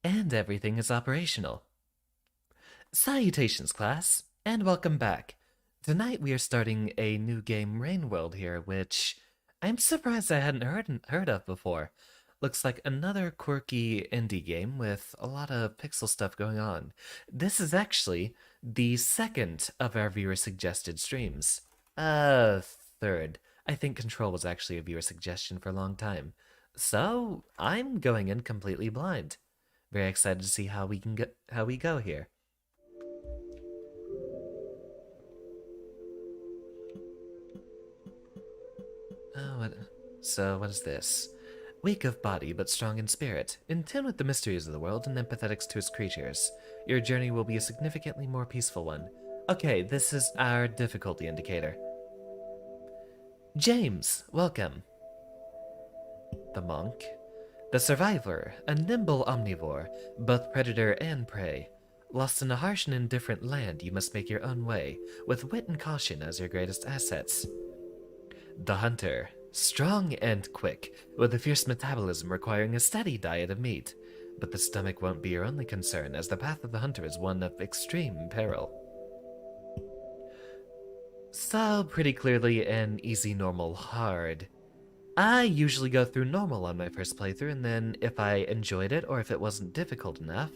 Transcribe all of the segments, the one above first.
And everything is operational. Salutations, class, and welcome back. Tonight we are starting a new game, Rain World here, which I'm surprised I hadn't heard of before. Looks like another quirky indie game with a lot of pixel stuff going on. This is actually the second of our viewer-suggested streams. Third. I think Control was actually a viewer suggestion for a long time. So, I'm going in completely blind. Very excited to see how we go here. What is this? Weak of body, but strong in spirit, in tune with the mysteries of the world and empathetic to its creatures. Your journey will be a significantly more peaceful one. Okay, this is our difficulty indicator. James, welcome. The monk. The survivor, a nimble omnivore, both predator and prey. Lost in a harsh and indifferent land, you must make your own way, with wit and caution as your greatest assets. The hunter. Strong and quick, with a fierce metabolism requiring a steady diet of meat. But the stomach won't be your only concern, as the path of the hunter is one of extreme peril. So, pretty clearly an easy, normal, hard. I usually go through normal on my first playthrough, and then if I enjoyed it, or if it wasn't difficult enough,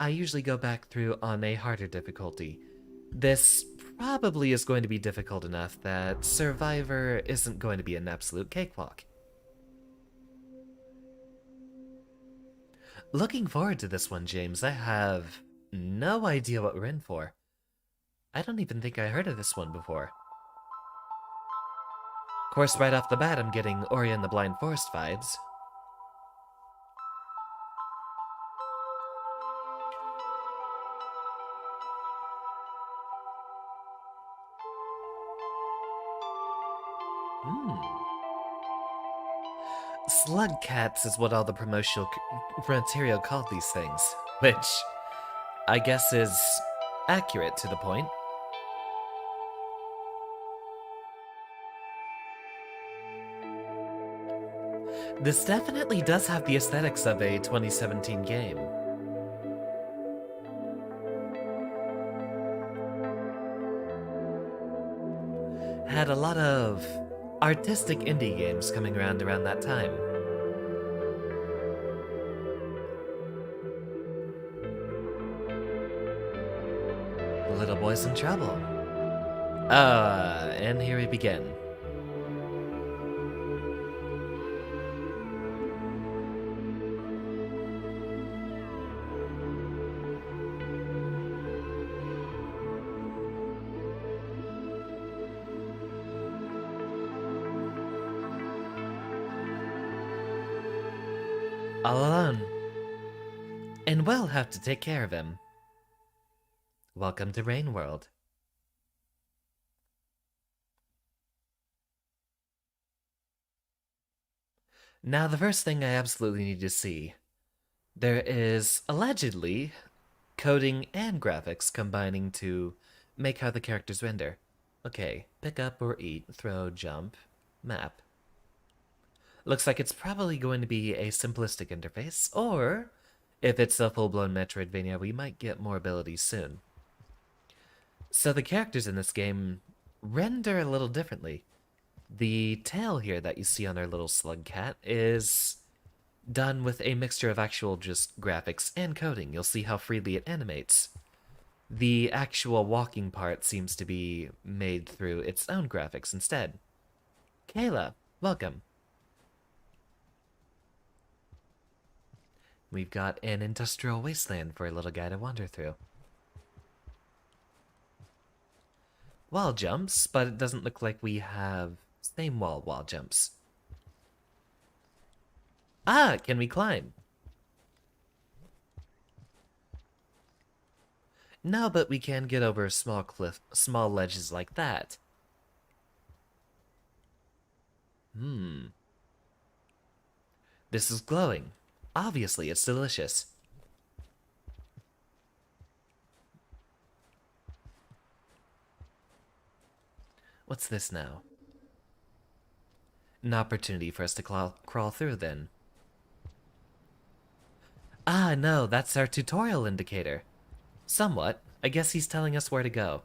I usually go back through on a harder difficulty. This probably is going to be difficult enough that Survivor isn't going to be an absolute cakewalk. Looking forward to this one, James. I have no idea what we're in for. I don't even think I heard of this one before. Of course, right off the bat, I'm getting Ori and the Blind Forest vibes. Slugcats is what all the promotional material called these things, which I guess is accurate to the point. This definitely does have the aesthetics of a 2017 game. Had a lot of artistic indie games coming around that time. The little boy's in trouble. And here we begin. All alone. And we'll have to take care of him. Welcome to Rain World. Now, the first thing I absolutely need to see. There is, allegedly, coding and graphics combining to make how the characters render. Okay, pick up or eat, throw, jump, map. Looks like it's probably going to be a simplistic interface, or if it's a full-blown Metroidvania, we might get more abilities soon. So the characters in this game render a little differently. The tail here that you see on our little Slugcat is done with a mixture of actual just graphics and coding. You'll see how freely it animates. The actual walking part seems to be made through its own graphics instead. Kayla, welcome. We've got an industrial wasteland for a little guy to wander through. Wall jumps, but it doesn't look like we have same wall jumps. Ah, can we climb? No, but we can get over small ledges like that. This is glowing. Obviously, it's delicious. What's this now? An opportunity for us to crawl through, then. Ah, Ah, no, that's our tutorial indicator. Somewhat. I guess he's telling us where to go.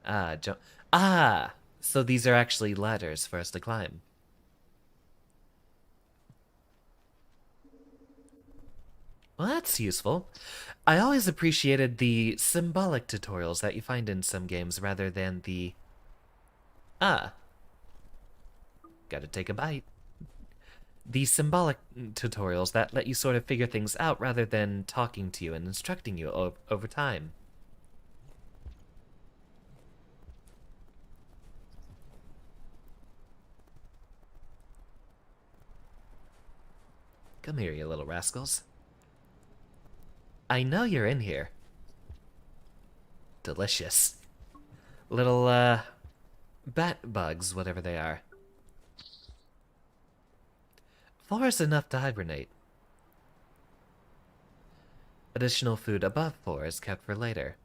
Ah, Ah! So these are actually ladders for us to climb. Well, that's useful. I always appreciated the symbolic tutorials that you find in some games rather than the... Ah, gotta take a bite. The symbolic tutorials that let you sort of figure things out rather than talking to you and instructing you over time. Come here, you little rascals. I know you're in here. Delicious. Little, bat bugs, whatever they are. 4 is enough to hibernate. Additional food above 4 is kept for later.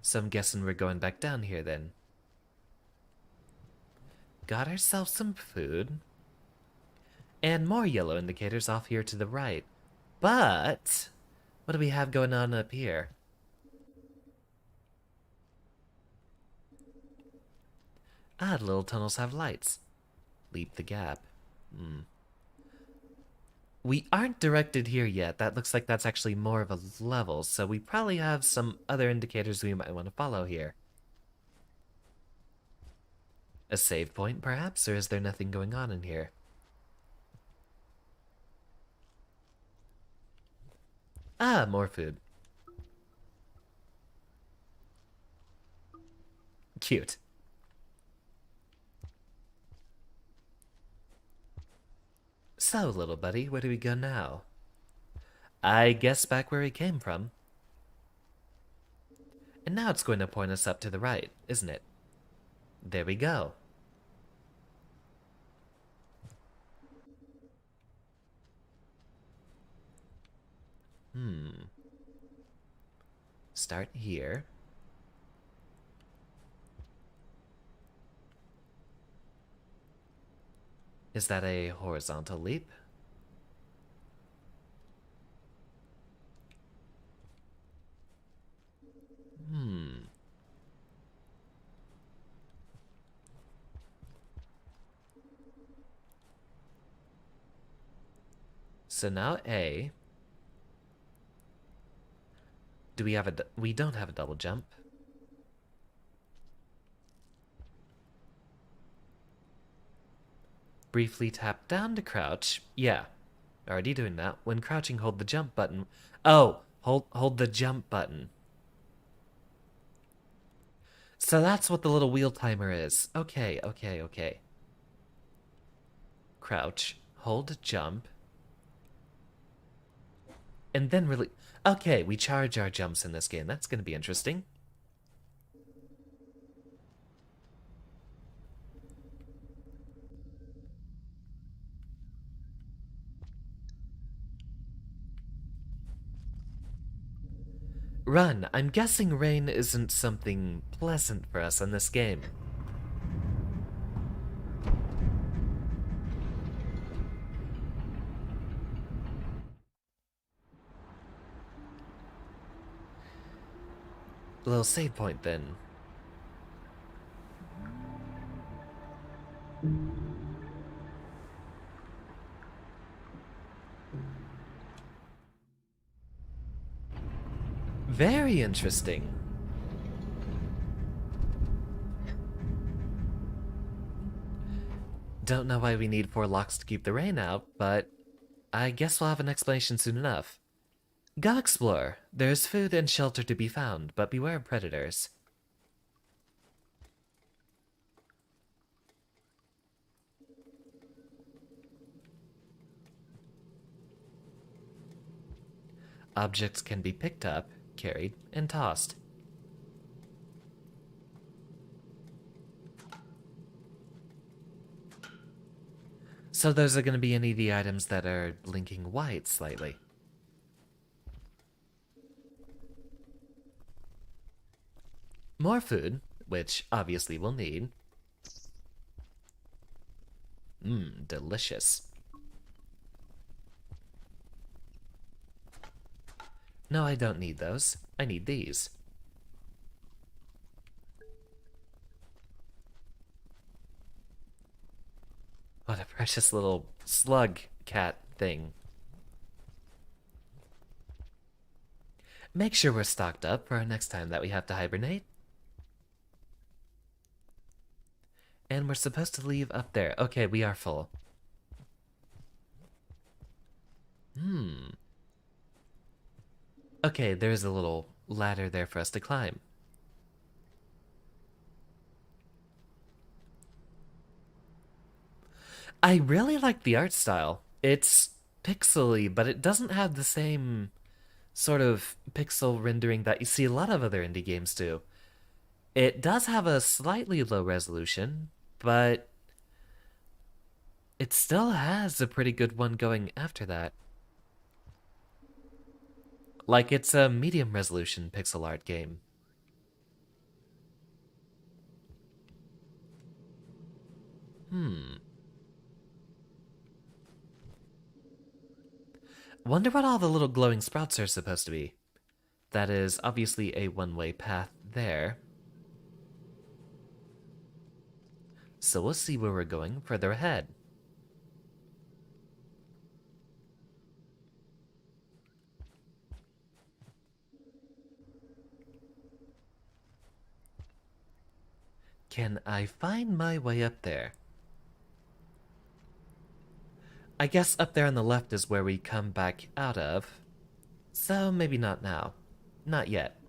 So I'm guessing we're going back down here then. Got ourselves some food. And more yellow indicators off here to the right. But what do we have going on up here? Ah, the little tunnels have lights. Leap the gap. We aren't directed here yet. That looks like that's actually more of a level, so we probably have some other indicators we might want to follow here. A save point, perhaps? Or is there nothing going on in here? Ah, more food. Cute. So, little buddy, where do we go now? I guess back where we came from. And now it's going to point us up to the right, isn't it? There we go. Start here. Is that a horizontal leap? So now A. Do we have a... We don't have a double jump. Briefly tap down to crouch. Yeah, already doing that. When crouching, hold the jump button. Oh, hold the jump button. So that's what the little wheel timer is. Okay, okay, okay. Crouch, hold jump. And then really... Okay, we charge our jumps in this game. That's going to be interesting. Run. I'm guessing rain isn't something pleasant for us in this game. A little save point then. Very interesting. Don't know why we need 4 locks to keep the rain out, but I guess we'll have an explanation soon enough. Go explore. There's food and shelter to be found, but beware of predators. Objects can be picked up, carried, and tossed. So those are going to be any of the items that are blinking white slightly. More food. which obviously we'll need. Mmm, delicious. No, I don't need those. I need these. What a precious little slug cat thing. Make sure we're stocked up for our next time that we have to hibernate. And we're supposed to leave up there. Okay, we are full. Okay, there's a little ladder there for us to climb. I really like the art style. It's pixely, but it doesn't have the same sort of pixel rendering that you see a lot of other indie games do. It does have a slightly low resolution, but it still has a pretty good one going after that. Like, it's a medium resolution pixel art game. Wonder what all the little glowing sprouts are supposed to be. That is obviously a one-way path there. So we'll see where we're going further ahead. Can I find my way up there? I guess up there on the left is where we come back out of. So maybe not now. Not yet.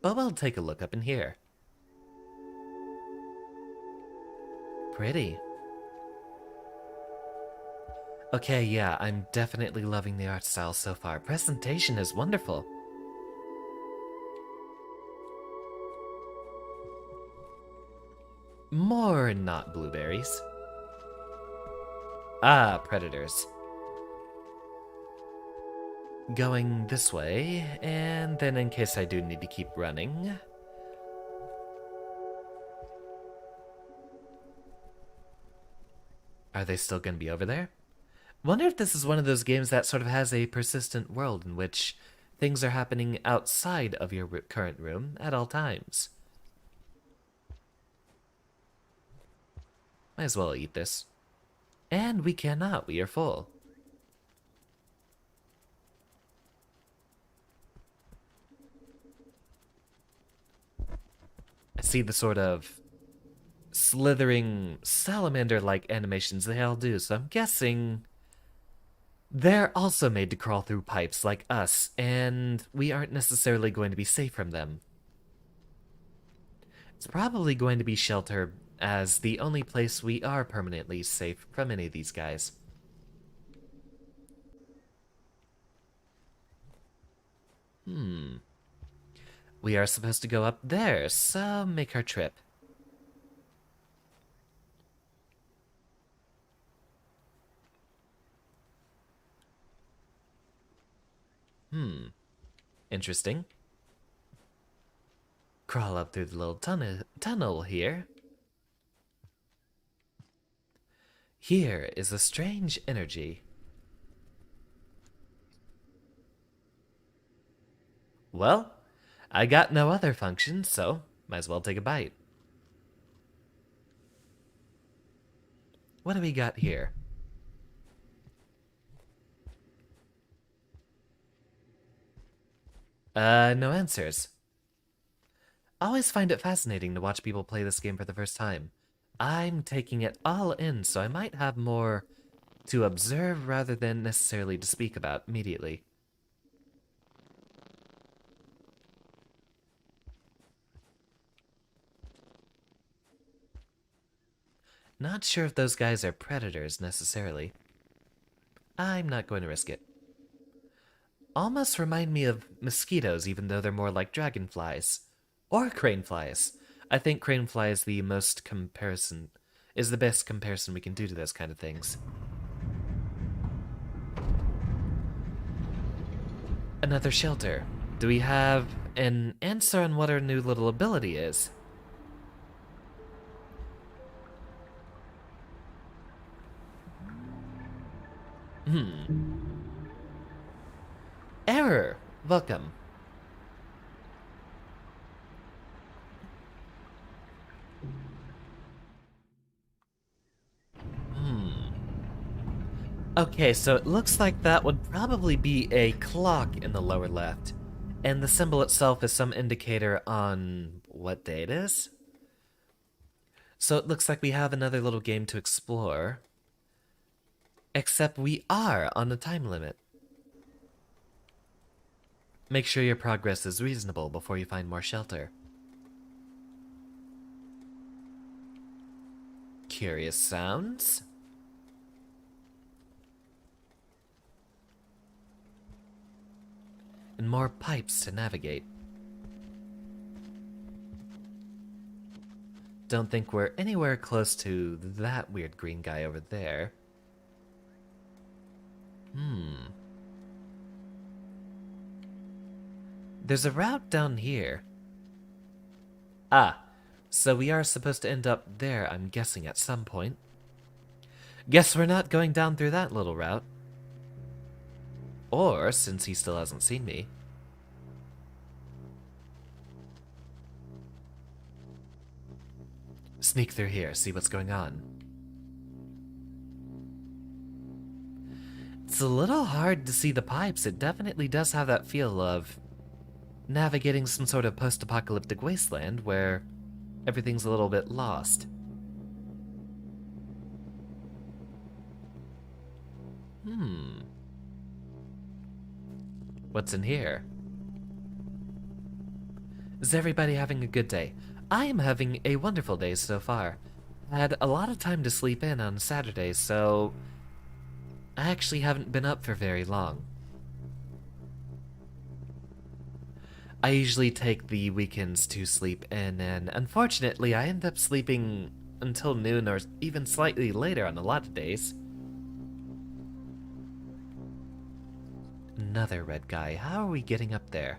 But we'll take a look up in here. Pretty. Okay, yeah, I'm definitely loving the art style so far. Presentation is wonderful. More not blueberries. Ah, predators. Going this way, and then in case I do need to keep running. Are they still going to be over there? Wonder if this is one of those games that sort of has a persistent world in which things are happening outside of your current room at all times. Might as well eat this. And we cannot, we are full. I see the sort of slithering salamander-like animations they all do, so I'm guessing they're also made to crawl through pipes like us, and we aren't necessarily going to be safe from them. It's probably going to be shelter as the only place we are permanently safe from any of these guys. We are supposed to go up there, so make our trip. Interesting. Crawl up through the little tunnel here. Here is a strange energy. Well, I got no other function, so might as well take a bite. What do we got here? No answers. I always find it fascinating to watch people play this game for the first time. I'm taking it all in, so I might have more to observe rather than necessarily to speak about immediately. Not sure if those guys are predators necessarily. I'm not going to risk it. Almost remind me of mosquitoes, even though they're more like dragonflies. Or craneflies. I think cranefly is the best comparison we can do to those kind of things. Another shelter. Do we have an answer on what our new little ability is? Error! Welcome. Okay, so it looks like that would probably be a clock in the lower left. And the symbol itself is some indicator on what day it is. So it looks like we have another little game to explore. Except we are on a time limit. Make sure your progress is reasonable before you find more shelter. Curious sounds? And more pipes to navigate. Don't think we're anywhere close to that weird green guy over there. There's a route down here. Ah, so we are supposed to end up there, I'm guessing, at some point. Guess we're not going down through that little route. Or, since he still hasn't seen me. Sneak through here, see what's going on. It's a little hard to see the pipes. It definitely does have that feel of navigating some sort of post-apocalyptic wasteland where everything's a little bit lost. What's in here? Is everybody having a good day? I am having a wonderful day so far. I had a lot of time to sleep in on Saturday, so I actually haven't been up for very long. I usually take the weekends to sleep in, and unfortunately I end up sleeping until noon or even slightly later on a lot of days. Another red guy. How are we getting up there?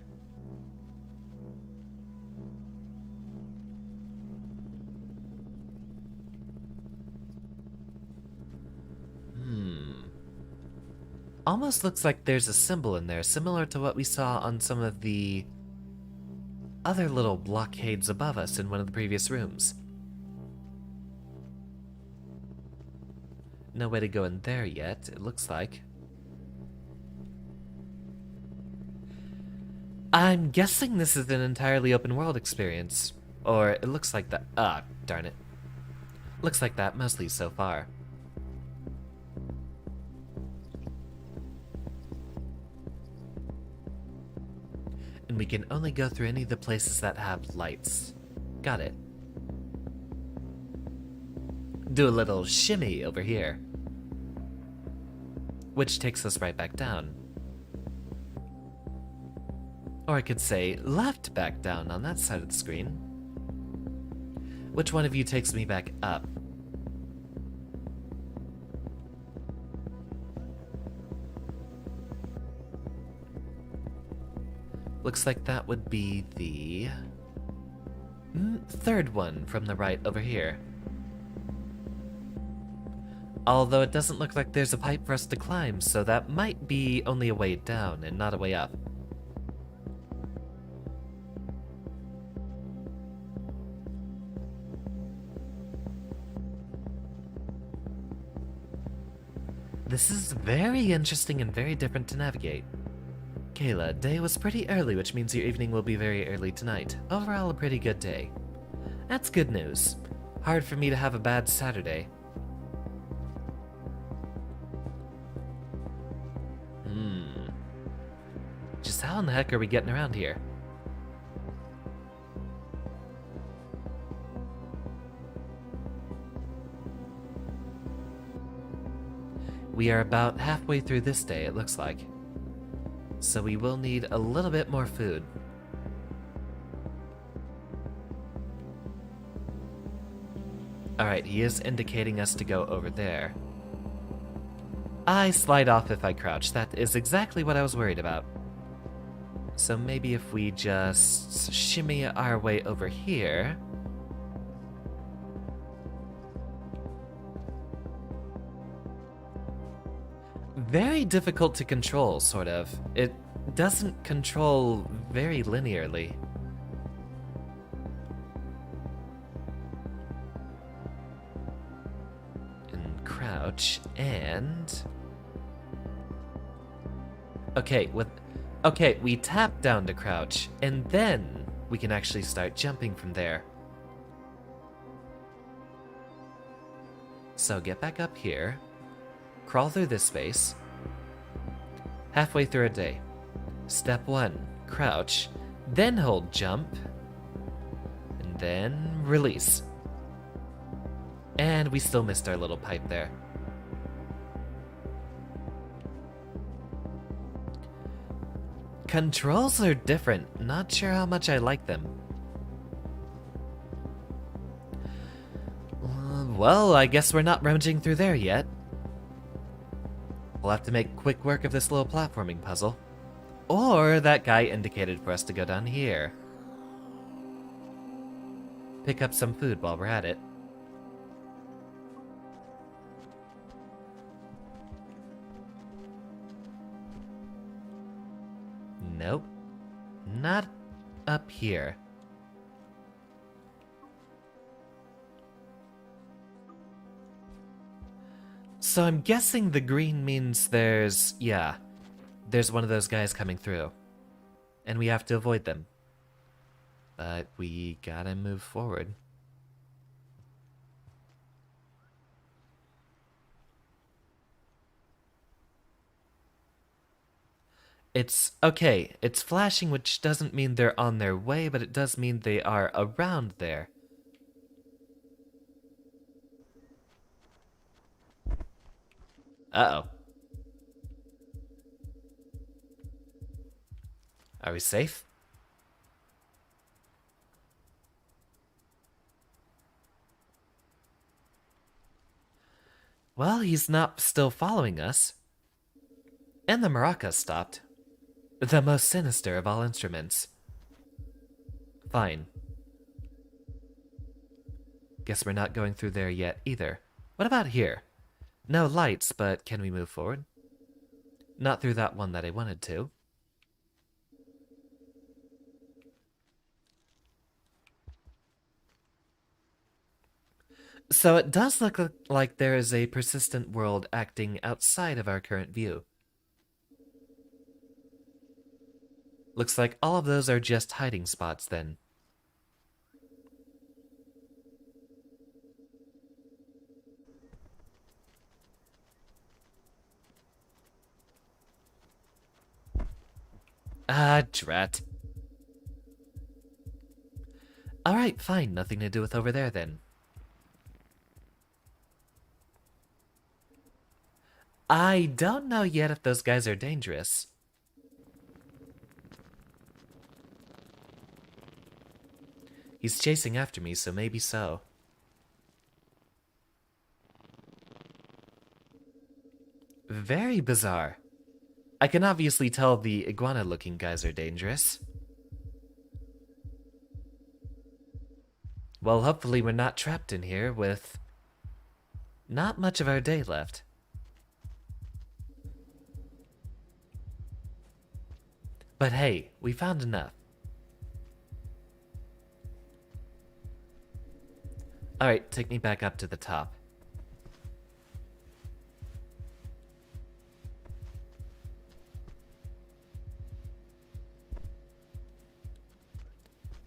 Almost looks like there's a symbol in there, similar to what we saw on some of the other little blockades above us in one of the previous rooms. No way to go in there yet, it looks like. I'm guessing this is an entirely open world experience. Or it looks like that. Ah, darn it. Looks like that mostly so far. And we can only go through any of the places that have lights. Got it. Do a little shimmy over here. Which takes us right back down. Or I could say left back down on that side of the screen. Which one of you takes me back up? Looks like that would be the third one from the right over here. Although it doesn't look like there's a pipe for us to climb, so that might be only a way down and not a way up. This is very interesting and very different to navigate. Kayla, day was pretty early, which means your evening will be very early tonight. Overall, a pretty good day. That's good news. Hard for me to have a bad Saturday. Just how in the heck are we getting around here? We are about halfway through this day, it looks like. So we will need a little bit more food. Alright, he is indicating us to go over there. I slide off if I crouch. That is exactly what I was worried about. So maybe if we just shimmy our way over here. very difficult to control, sort of. It doesn't control very linearly. And crouch, and... Okay, we tap down to crouch, and then we can actually start jumping from there. So get back up here, crawl through this space, halfway through a day. Step 1, crouch, then hold jump, and then release. And we still missed our little pipe there. Controls are different, not sure how much I like them. Well, I guess we're not rummaging through there yet. We'll have to make quick work of this little platforming puzzle. Or that guy indicated for us to go down here. Pick up some food while we're at it. Nope. Not up here. So I'm guessing the green means there's one of those guys coming through. And we have to avoid them. But we gotta move forward. It's flashing, which doesn't mean they're on their way, but it does mean they are around there. Uh-oh. Are we safe? Well, he's not still following us. And the maraca stopped. The most sinister of all instruments. Fine. Guess we're not going through there yet either. What about here? No lights, but can we move forward? Not through that one that I wanted to. So it does look like there is a persistent world acting outside of our current view. Looks like all of those are just hiding spots then. Ah, drat. Alright, fine, nothing to do with over there then. I don't know yet if those guys are dangerous. He's chasing after me, so maybe so. Very bizarre. I can obviously tell the iguana-looking guys are dangerous. Well, hopefully we're not trapped in here with not much of our day left. But hey, we found enough. Alright, take me back up to the top.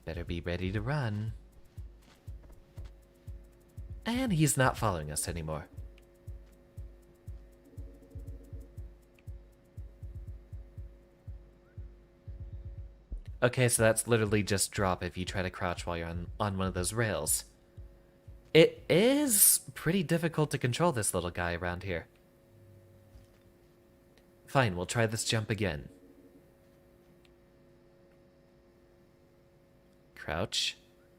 Better be ready to run. And he's not following us anymore. Okay, so that's literally just drop if you try to crouch while you're on one of those rails. It is pretty difficult to control this little guy around here. Fine, we'll try this jump again. Crouch.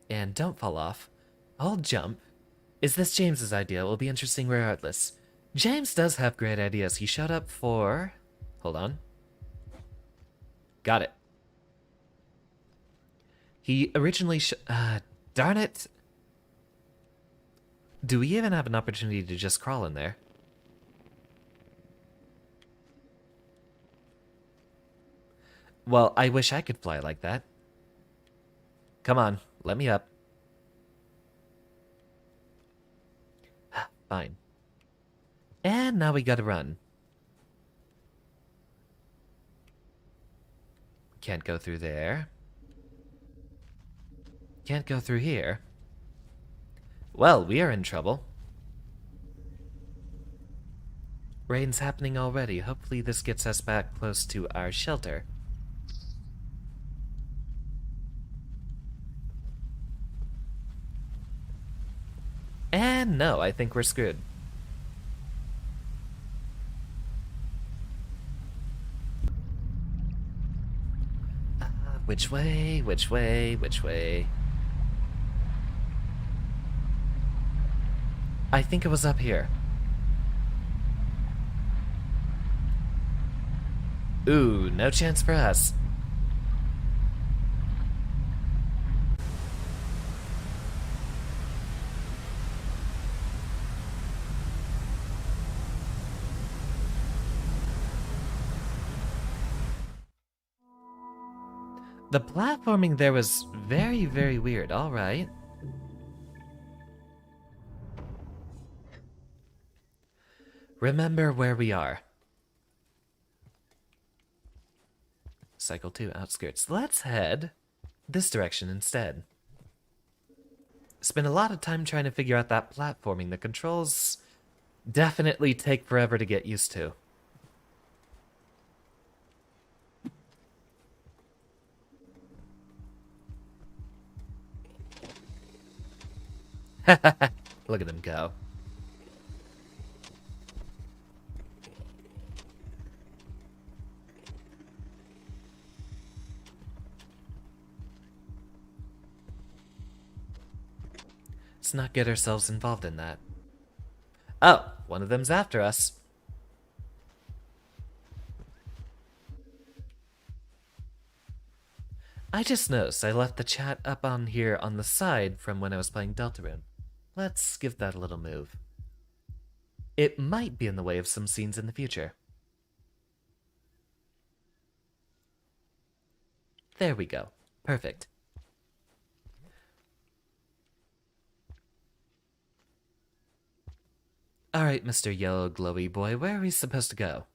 And don't fall off. Hold jump. Is this James's idea? It will be interesting regardless. James does have great ideas. He showed up for... Hold on. Got it. He originally darn it. Do we even have an opportunity to just crawl in there? Well, I wish I could fly like that. Come on, let me up. Fine. And now we gotta run. Can't go through there. Can't go through here. Well, we are in trouble. Rain's happening already. Hopefully this gets us back close to our shelter. And no, I think we're screwed. Which way? Which way? Which way? I think it was up here. Ooh, no chance for us. The platforming there was very, very weird. All right. Remember where we are. Cycle 2, outskirts. Let's head this direction instead. Spent a lot of time trying to figure out that platforming. The controls definitely take forever to get used to. Look at them go. Let's not get ourselves involved in that. Oh, one of them's after us. I just noticed I left the chat up on here on the side from when I was playing Deltarune. Let's give that a little move. It might be in the way of some scenes in the future. There we go. Perfect. Alright, Mr. Yellow Glowy Boy, where are we supposed to go?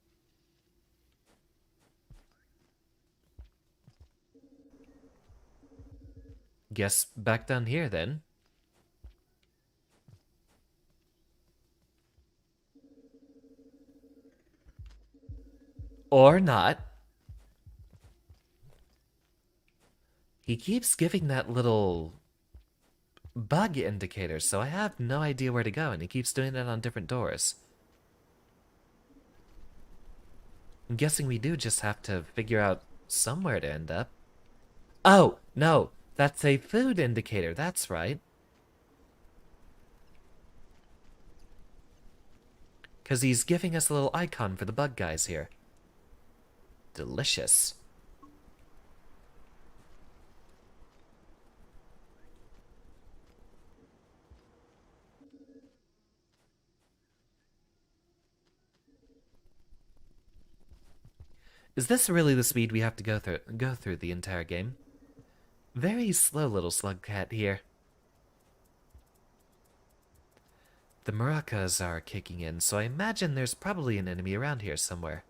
Guess back down here, then. Or not. He keeps giving that little bug indicator, so I have no idea where to go, and he keeps doing it on different doors. I'm guessing we do just have to figure out somewhere to end up. Oh, no, that's a food indicator, that's right. Because he's giving us a little icon for the bug guys here. Delicious. Is this really the speed we have to go through the entire game? Very slow little Slugcat here. The maracas are kicking in, so I imagine there's probably an enemy around here somewhere.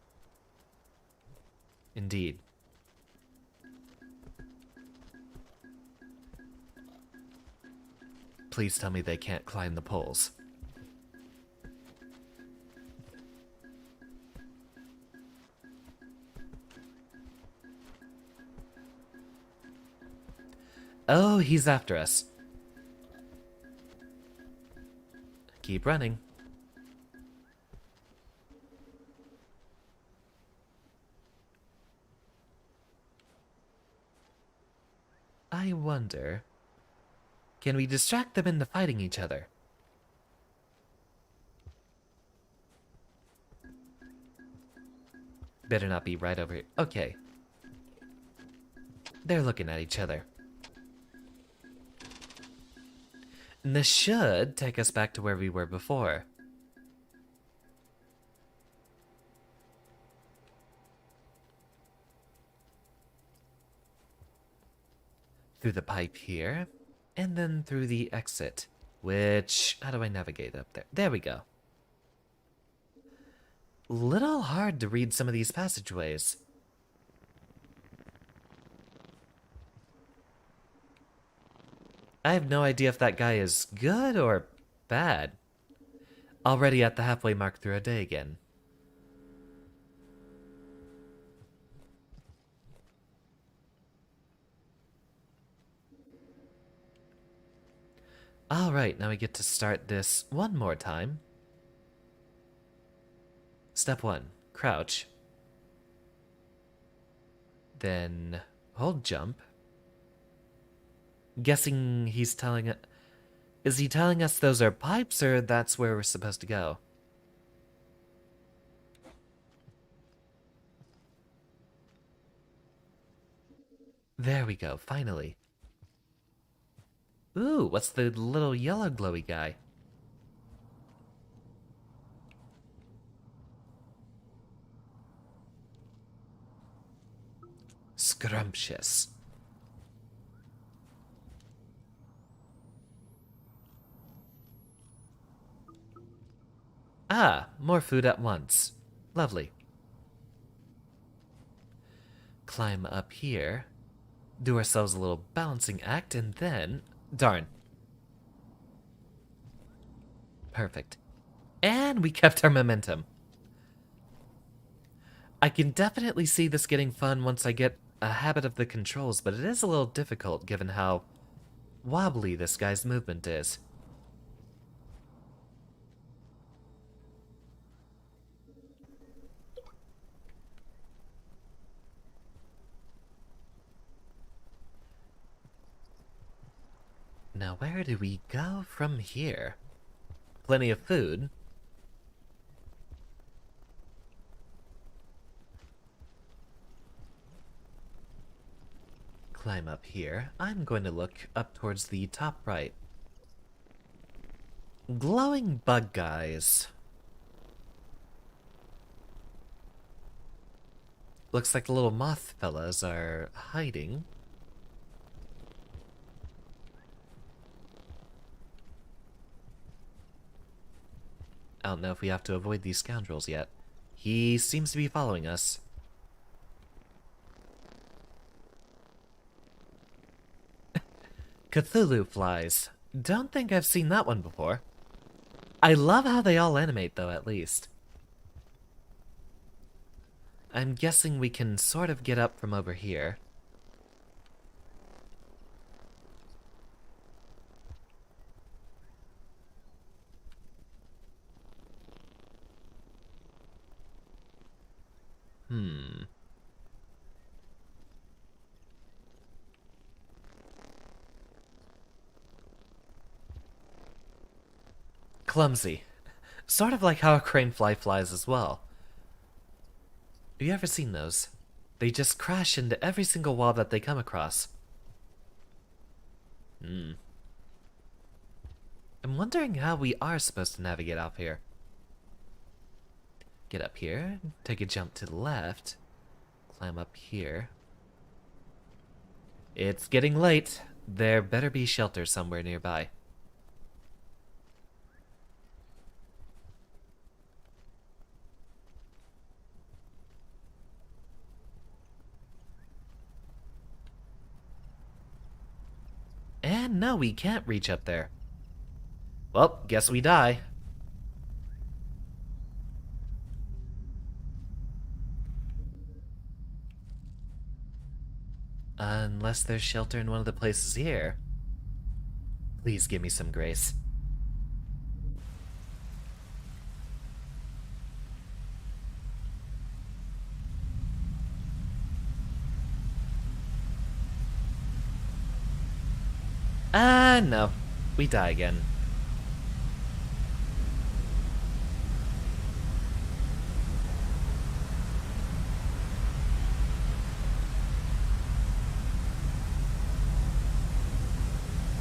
Indeed. Please tell me they can't climb the poles. Oh, he's after us. Keep running. I wonder... Can we distract them into fighting each other? Better not be right over here. Okay. They're looking at each other. And this should take us back to where we were before. through the pipe here, and then through the exit, which, how do I navigate up there? There we go. Little hard to read some of these passageways. I have no idea if that guy is good or bad. Already at the halfway mark through a day again. Alright, now we get to start this one more time. Step 1, crouch. Then hold jump. Guessing he's telling it. Is he telling us those are pipes, or that's where we're supposed to go? There we go, finally. Ooh, what's the little yellow glowy guy? Scrumptious. Ah, more food at once. Lovely. Climb up here. Do ourselves a little balancing act, and then... Darn. Perfect. And we kept our momentum. I can definitely see this getting fun once I get a habit of the controls, but it is a little difficult given how wobbly this guy's movement is. Now where do we go from here? Plenty of food. Climb up here. I'm going to look up towards the top right. Glowing bug guys. Looks like the little moth fellas are hiding. I don't know if we have to avoid these scoundrels yet. He seems to be following us. Cthulhu flies. Don't think I've seen that one before. I love how they all animate, though, at least. I'm guessing we can sort of get up from over here. Clumsy. Sort of like how a crane fly flies as well. Have you ever seen those? They just crash into every single wall that they come across. I'm wondering how we are supposed to navigate off here. Get up here, take a jump to the left, climb up here. It's getting late. There better be shelter somewhere nearby. And no, we can't reach up there. Well, guess we die. Unless there's shelter in one of the places here. Please give me some grace. No. We die again.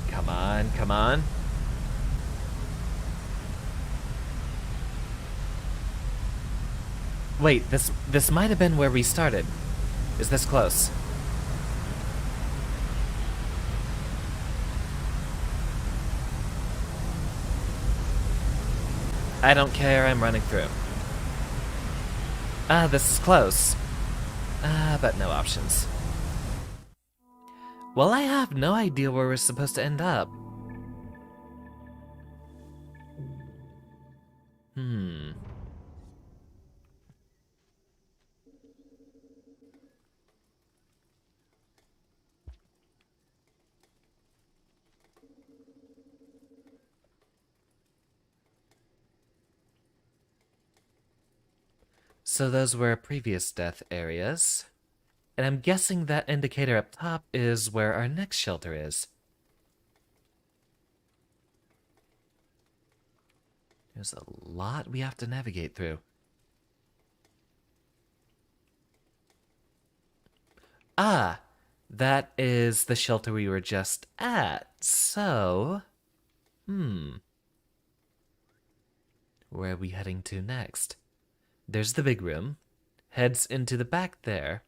Come on, come on. Wait, this might have been where we started. Is this close? I don't care, I'm running through. Ah, this is close. But no options. Well, I have no idea where we're supposed to end up. So those were previous death areas. And I'm guessing that indicator up top is where our next shelter is. There's a lot we have to navigate through. Ah, that is the shelter we were just at. So, where are we heading to next? There's the big room. Heads into the back there.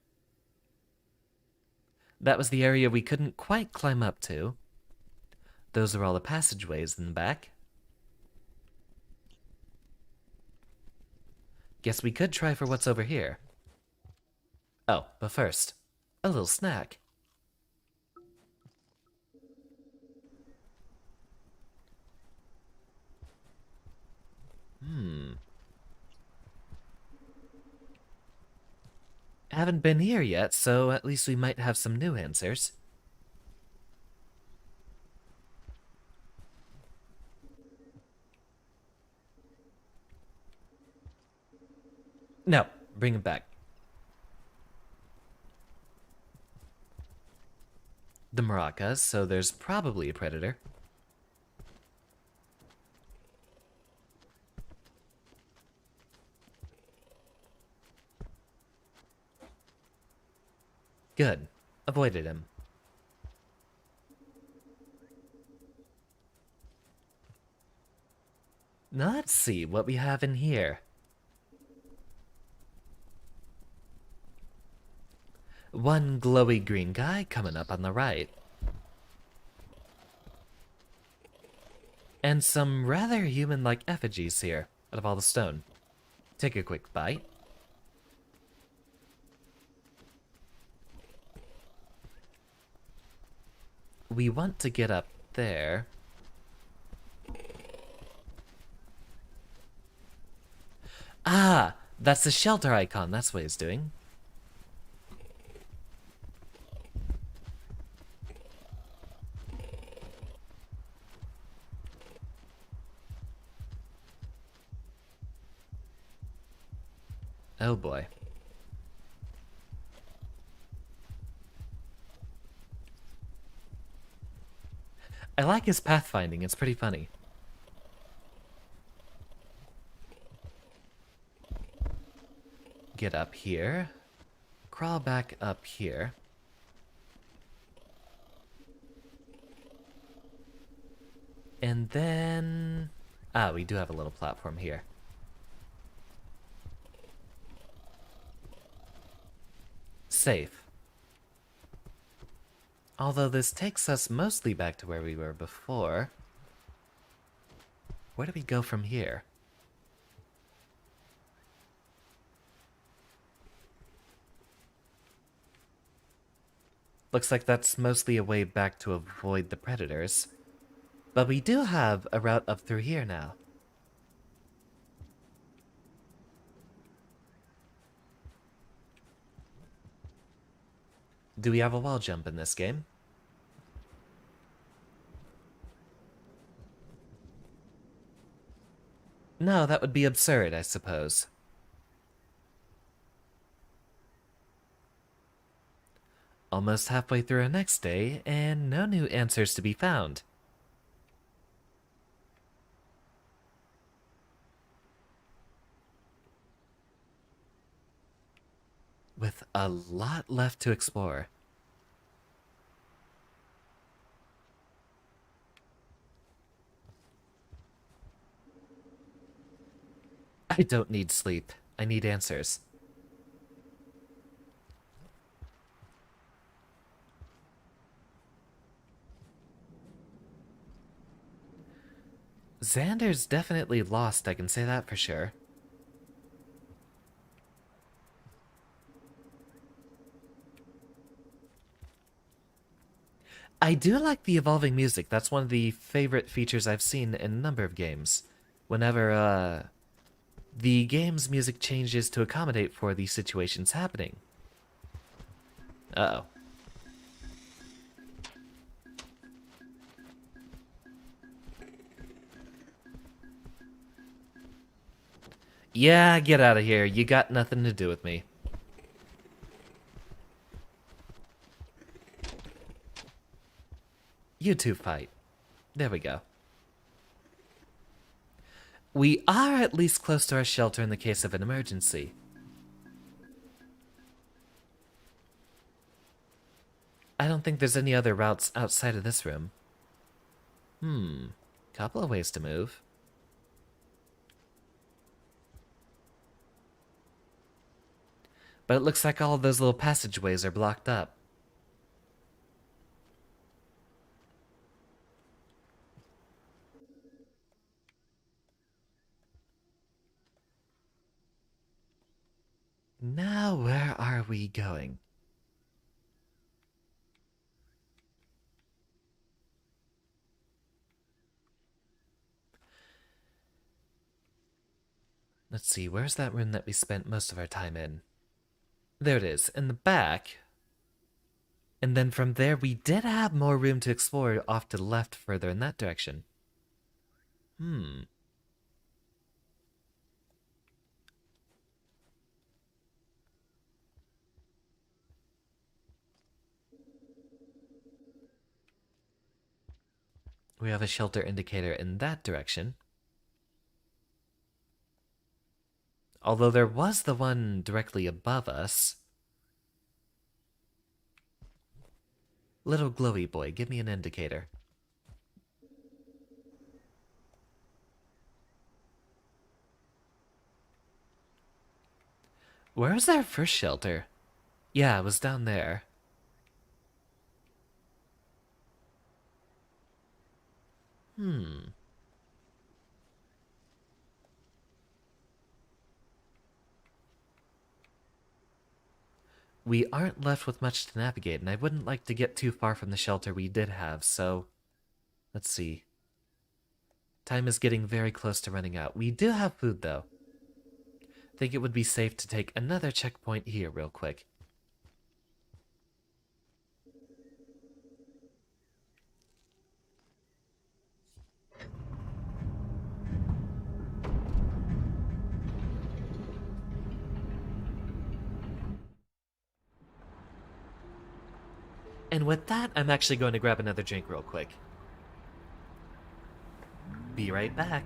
That was the area we couldn't quite climb up to. Those are all the passageways in the back. Guess we could try for what's over here. Oh, but first, a little snack. Haven't been here yet, so at least we might have some new answers. No, bring him back. The maracas, so there's probably a predator. Good. Avoided him. Now let's see what we have in here. One glowy green guy coming up on the right. And some rather human-like effigies here, out of all the stone. Take a quick bite. We want to get up there. Ah, that's the shelter icon. That's what he's doing. Oh boy. I like his pathfinding. It's pretty funny. Get up here. Crawl back up here. And then... Ah, we do have a little platform here. Safe. Although this takes us mostly back to where we were before. Where do we go from here? Looks like that's mostly a way back to avoid the predators. But we do have a route up through here now. Do we have a wall jump in this game? No, that would be absurd, I suppose. Almost halfway through our next day, and no new answers to be found. With a lot left to explore. I don't need sleep. I need answers. Xander's definitely lost, I can say that for sure. I do like the evolving music. That's one of the favorite features I've seen in a number of games. Whenever, the game's music changes to accommodate for the situations happening. Uh oh. Yeah, get out of here. You got nothing to do with me. You two fight. There we go. We are at least close to our shelter in the case of an emergency. I don't think there's any other routes outside of this room. Couple of ways to move. But it looks like all of those little passageways are blocked up. Now, where are we going? Let's see, where's that room that we spent most of our time in? There it is, in the back. And then from there, we did have more room to explore off to the left further in that direction. We have a shelter indicator in that direction. Although there was the one directly above us. Little glowy boy, give me an indicator. Where was our first shelter? Yeah, it was down there. We aren't left with much to navigate, and I wouldn't like to get too far from the shelter we did have, so let's see. Time is getting very close to running out. We do have food, though. I think it would be safe to take another checkpoint here real quick. And with that, I'm actually going to grab another drink real quick. Be right back.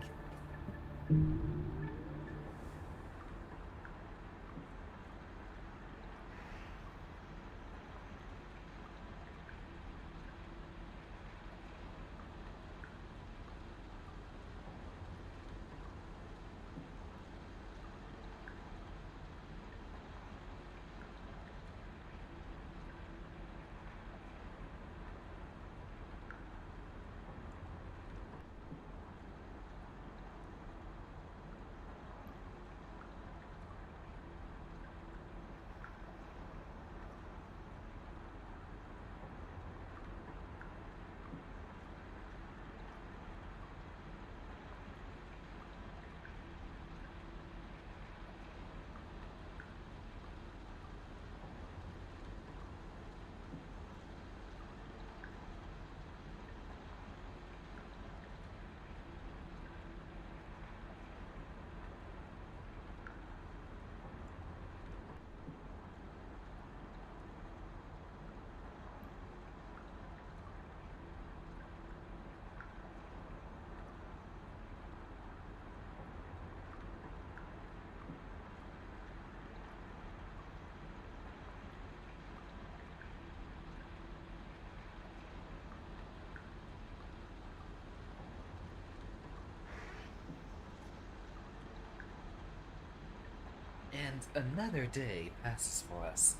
And another day passes for us.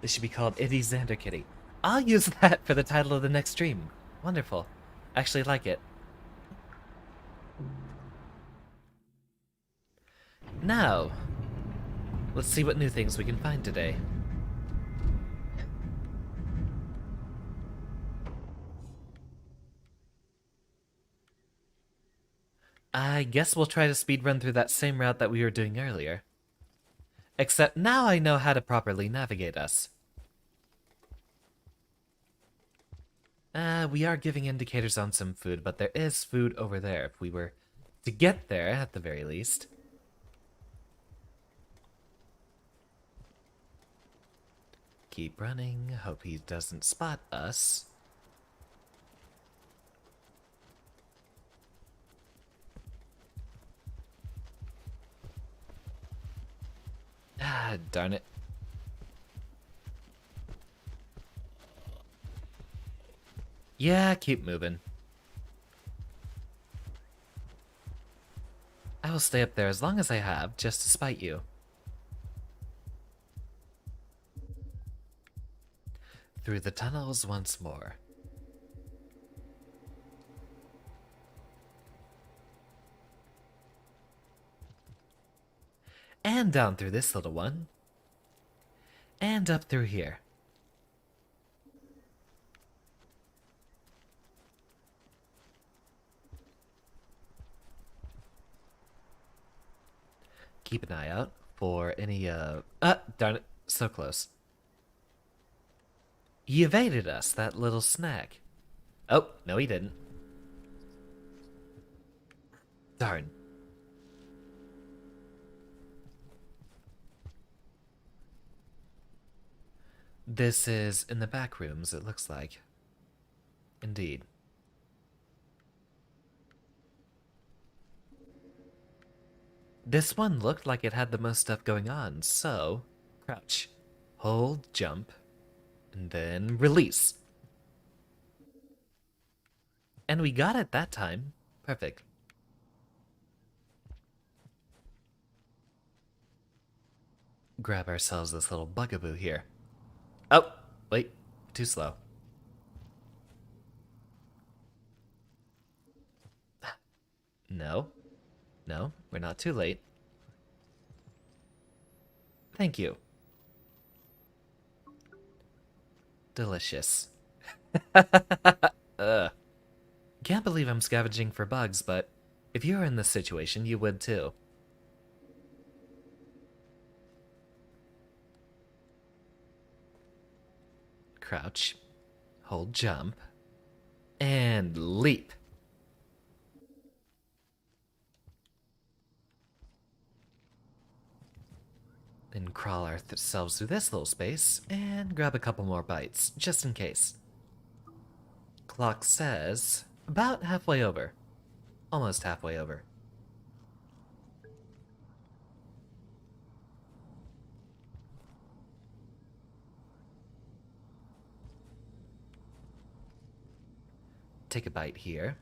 This should be called Itty Xander Kitty. I'll use that for the title of the next stream. Wonderful. Actually like it. Now, let's see what new things we can find today. I guess we'll try to speedrun through that same route that we were doing earlier. Except now I know how to properly navigate us. We are giving indicators on some food, but there is food over there if we were to get there at the very least. Keep running, hope he doesn't spot us. Ah, darn it. Yeah, keep moving. I will stay up there as long as I have, just to spite you. Through the tunnels once more. And down through this little one. And up through here. Keep an eye out for any, darn it, so close. He evaded us, that little snack. Oh, no he didn't. Darn. This is in the back rooms, it looks like. Indeed. This one looked like it had the most stuff going on, so crouch, hold, jump, and then release. And we got it that time. Perfect. Grab ourselves this little bugaboo here. Oh, wait, too slow. No, no, we're not too late. Thank you. Delicious. Ugh. Can't believe I'm scavenging for bugs, but if you were in this situation, you would too. Crouch, hold jump, and leap. Then crawl ourselves through this little space and grab a couple more bites, just in case. Clock says about halfway over. Almost halfway over. Take a bite here.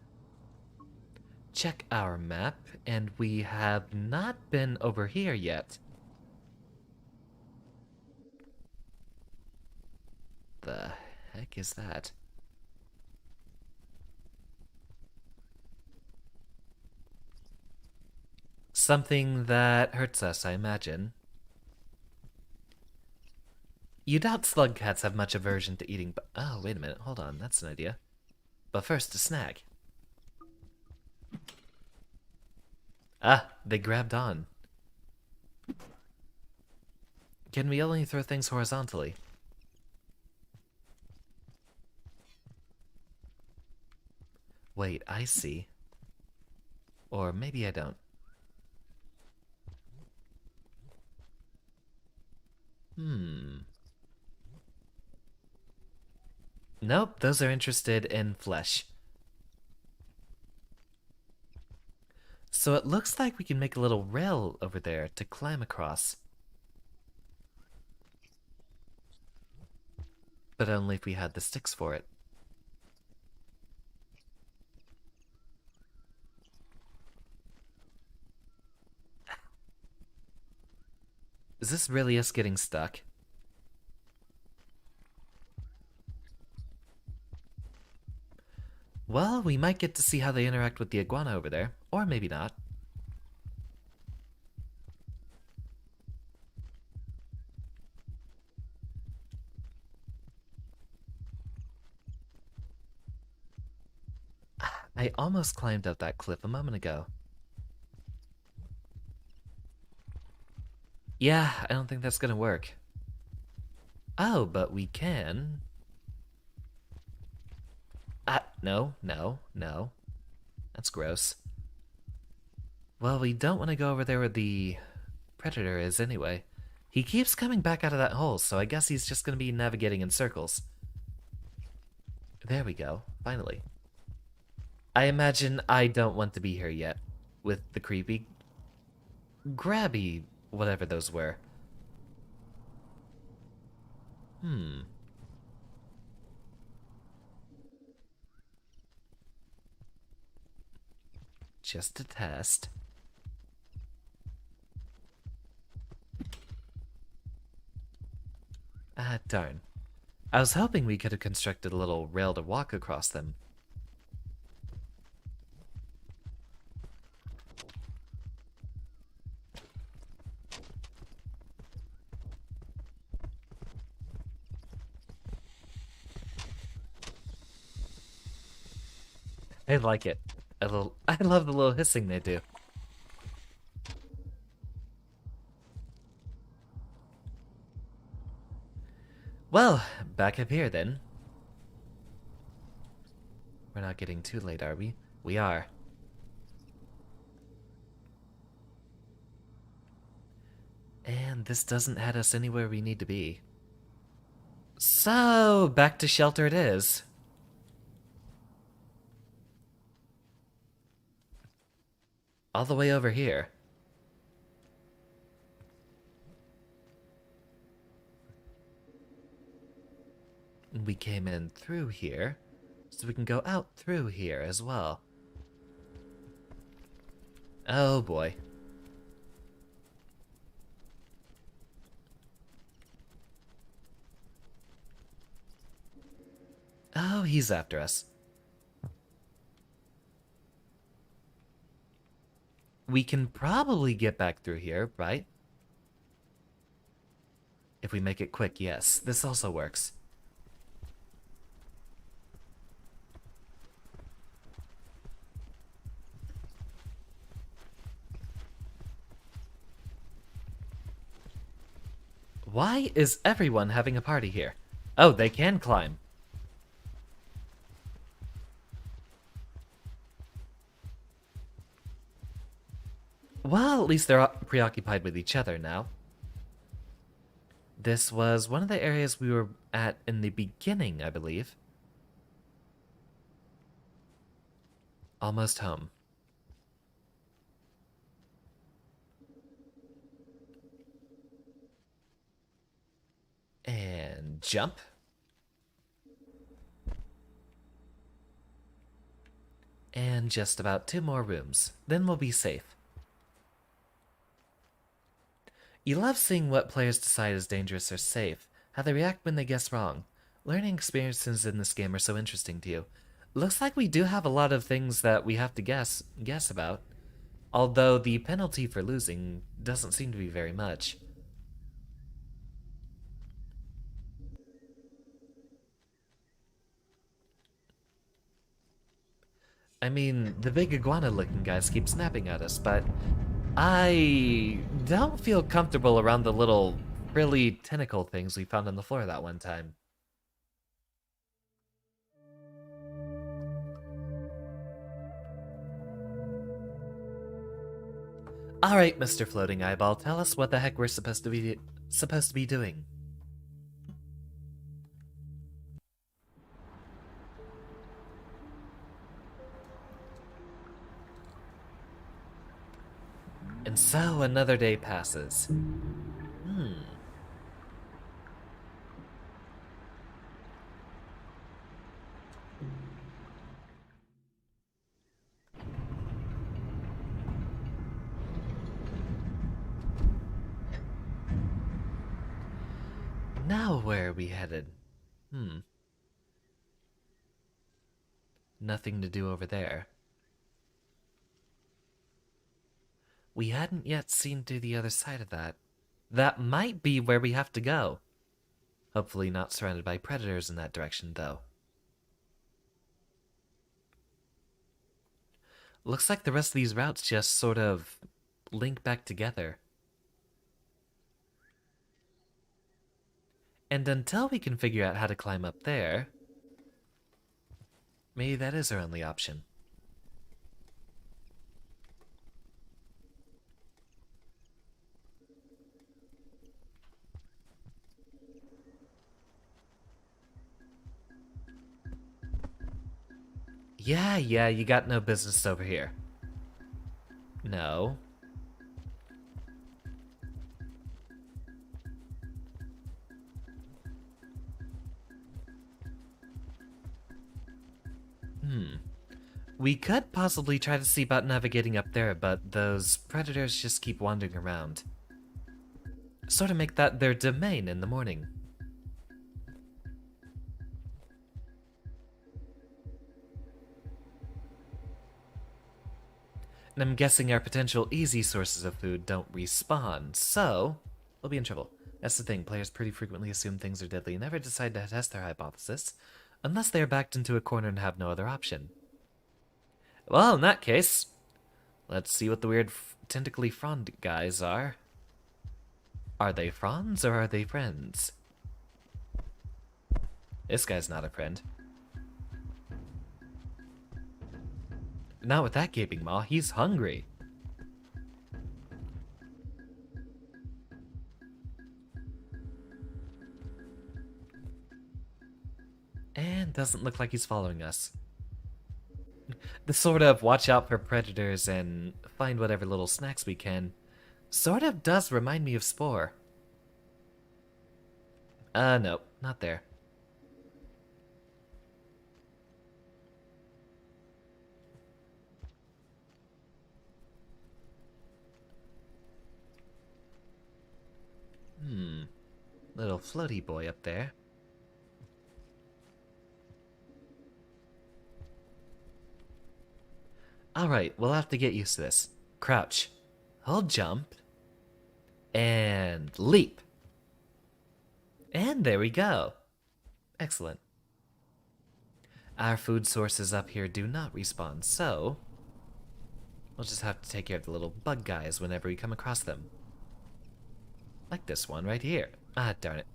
Check our map, and we have not been over here yet. The heck is that? Something that hurts us, I imagine. You doubt slugcats have much aversion to eating, but oh, wait a minute, hold on, that's an idea. But first, a snack. Ah, they grabbed on. Can we only throw things horizontally? Wait, I see. Or maybe I don't. Nope, those are interested in flesh. So it looks like we can make a little rail over there to climb across. But only if we had the sticks for it. Is this really us getting stuck? Well, we might get to see how they interact with the iguana over there, or maybe not. I almost climbed up that cliff a moment ago. Yeah, I don't think that's gonna work. Oh, but we can. No, no, no. That's gross. Well, we don't want to go over there where the predator is anyway. He keeps coming back out of that hole, so I guess he's just gonna be navigating in circles. There we go, finally. I imagine I don't want to be here yet, with the creepy, grabby, whatever those were. Just a test. Ah, darn. I was hoping we could have constructed a little rail to walk across them. I like it. I love the little hissing they do. Well, back up here then. We're not getting too late, are we? We are. And this doesn't head us anywhere we need to be. So, back to shelter it is. All the way over here. We came in through here, so we can go out through here as well. Oh boy. Oh, he's after us. We can probably get back through here, right? If we make it quick, yes. This also works. Why is everyone having a party here? Oh, they can climb. Well, at least they're preoccupied with each other now. This was one of the areas we were at in the beginning, I believe. Almost home. And jump. And just about 2 more rooms. Then we'll be safe. You love seeing what players decide is dangerous or safe, how they react when they guess wrong. Learning experiences in this game are so interesting to you. Looks like we do have a lot of things that we have to guess about. Although the penalty for losing doesn't seem to be very much. I mean, the big iguana-looking guys keep snapping at us, but I don't feel comfortable around the little frilly tentacle things we found on the floor that one time. Alright, Mr. Floating Eyeball, tell us what the heck we're supposed to be doing. And so another day passes. Now where are we headed? Nothing to do over there. We hadn't yet seen to the other side of that. That might be where we have to go. Hopefully not surrounded by predators in that direction, though. Looks like the rest of these routes just sort of link back together. And until we can figure out how to climb up there, maybe that is our only option. Yeah, you got no business over here. No. We could possibly try to see about navigating up there, but those predators just keep wandering around. Sort of make that their domain in the morning. And I'm guessing our potential easy sources of food don't respawn, so we'll be in trouble. That's the thing, players pretty frequently assume things are deadly and never decide to test their hypothesis, unless they are backed into a corner and have no other option. Well, in that case, let's see what the weird tentacly frond guys are. Are they fronds or are they friends? This guy's not a friend. Not with that gaping maw, he's hungry. And doesn't look like he's following us. The sort of watch out for predators and find whatever little snacks we can sort of does remind me of Spore. No, not there. Little floaty boy up there. Alright, we'll have to get used to this. Crouch. Hold jump. And leap. And there we go. Excellent. Our food sources up here do not respawn, so we'll just have to take care of the little bug guys whenever we come across them. Like this one right here. Ah, darn it.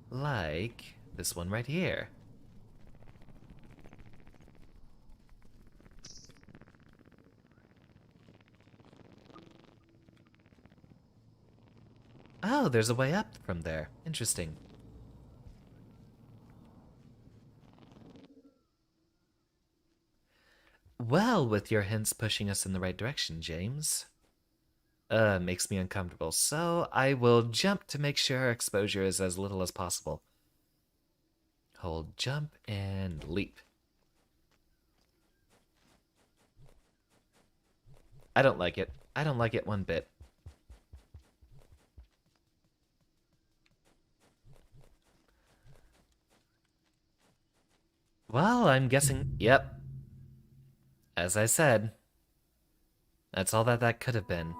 Like this one right here. Oh, there's a way up from there. Interesting. Well, with your hints pushing us in the right direction, James. Makes me uncomfortable, so I will jump to make sure our exposure is as little as possible. Hold jump and leap. I don't like it. I don't like it one bit. Well, I'm guessing, yep. As I said, that's all that could have been.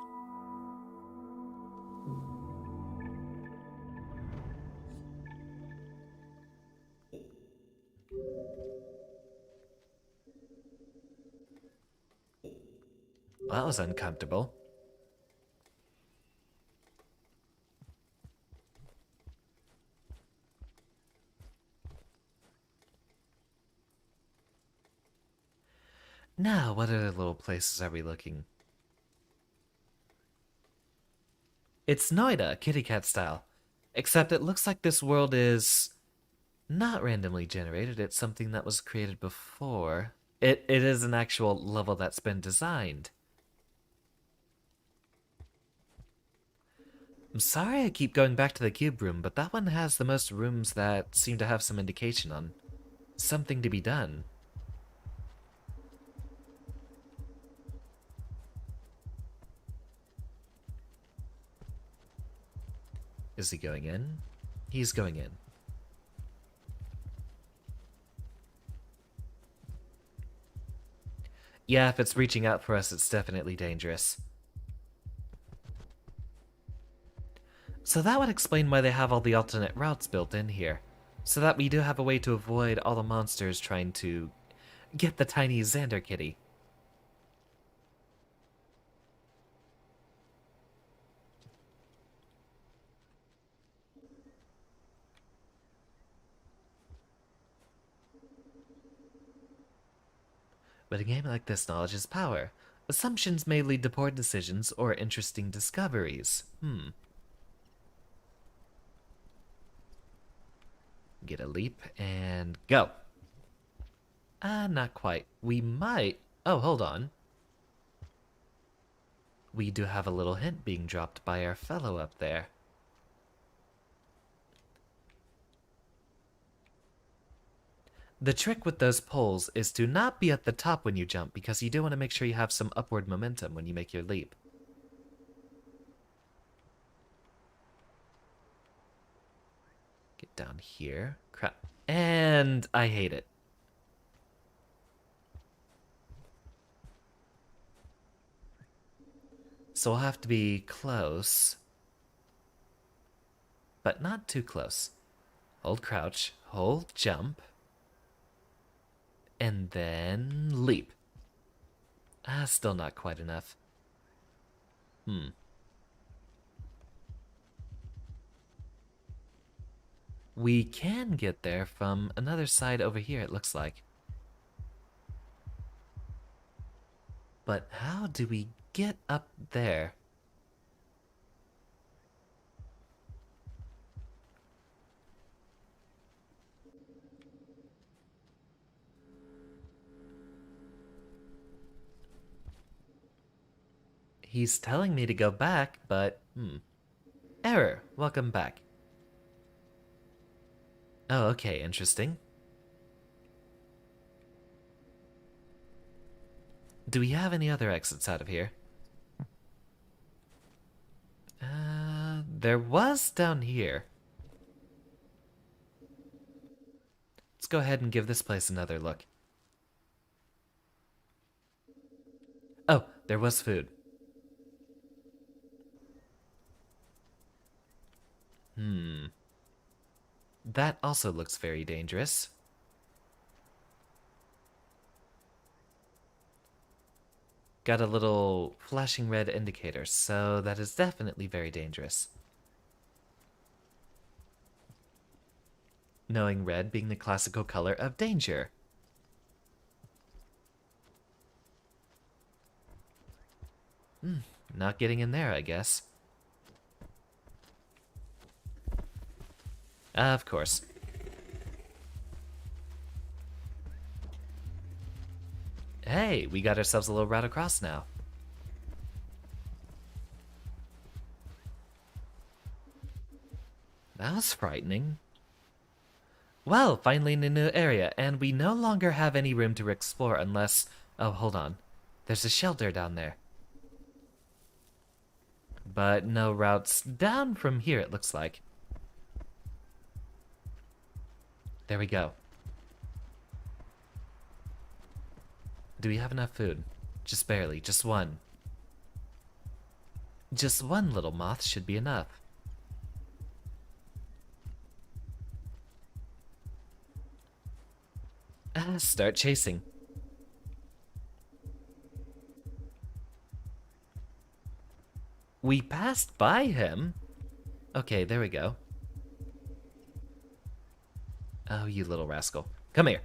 Well, that was uncomfortable. Now, what other little places are we looking? It's Noida, kitty cat style. Except it looks like this world is not randomly generated. It's something that was created before. It is an actual level that's been designed. I'm sorry I keep going back to the cube room, but that one has the most rooms that seem to have some indication on something to be done. Is he going in? He's going in. Yeah, if it's reaching out for us, it's definitely dangerous. So that would explain why they have all the alternate routes built in here. So that we do have a way to avoid all the monsters trying to get the tiny Xander kitty. But a game like this, knowledge is power. Assumptions may lead to poor decisions or interesting discoveries. Get a leap and go. Not quite. We might... Oh, hold on. We do have a little hint being dropped by our fellow up there. The trick with those poles is to not be at the top when you jump, because you do want to make sure you have some upward momentum when you make your leap. Get down here. Crap. And I hate it. So we'll have to be close. But not too close. Hold crouch. Hold jump. And then leap. Still not quite enough. We can get there from another side over here, it looks like. But how do we get up there? He's telling me to go back, but, Error. Welcome back. Oh, okay, interesting. Do we have any other exits out of here? There was down here. Let's go ahead and give this place another look. Oh, there was food. That also looks very dangerous. Got a little flashing red indicator, so that is definitely very dangerous. Knowing red being the classical color of danger. Not getting in there, I guess. Of course. Hey, we got ourselves a little route across now. That was frightening. Well, finally in a new area, and we no longer have any room to explore unless... Oh, hold on. There's a shelter down there. But no routes down from here, it looks like. There we go. Do we have enough food? Just barely, just one. Just one little moth should be enough. Start chasing. We passed by him? Okay, there we go. Oh, you little rascal. Come here.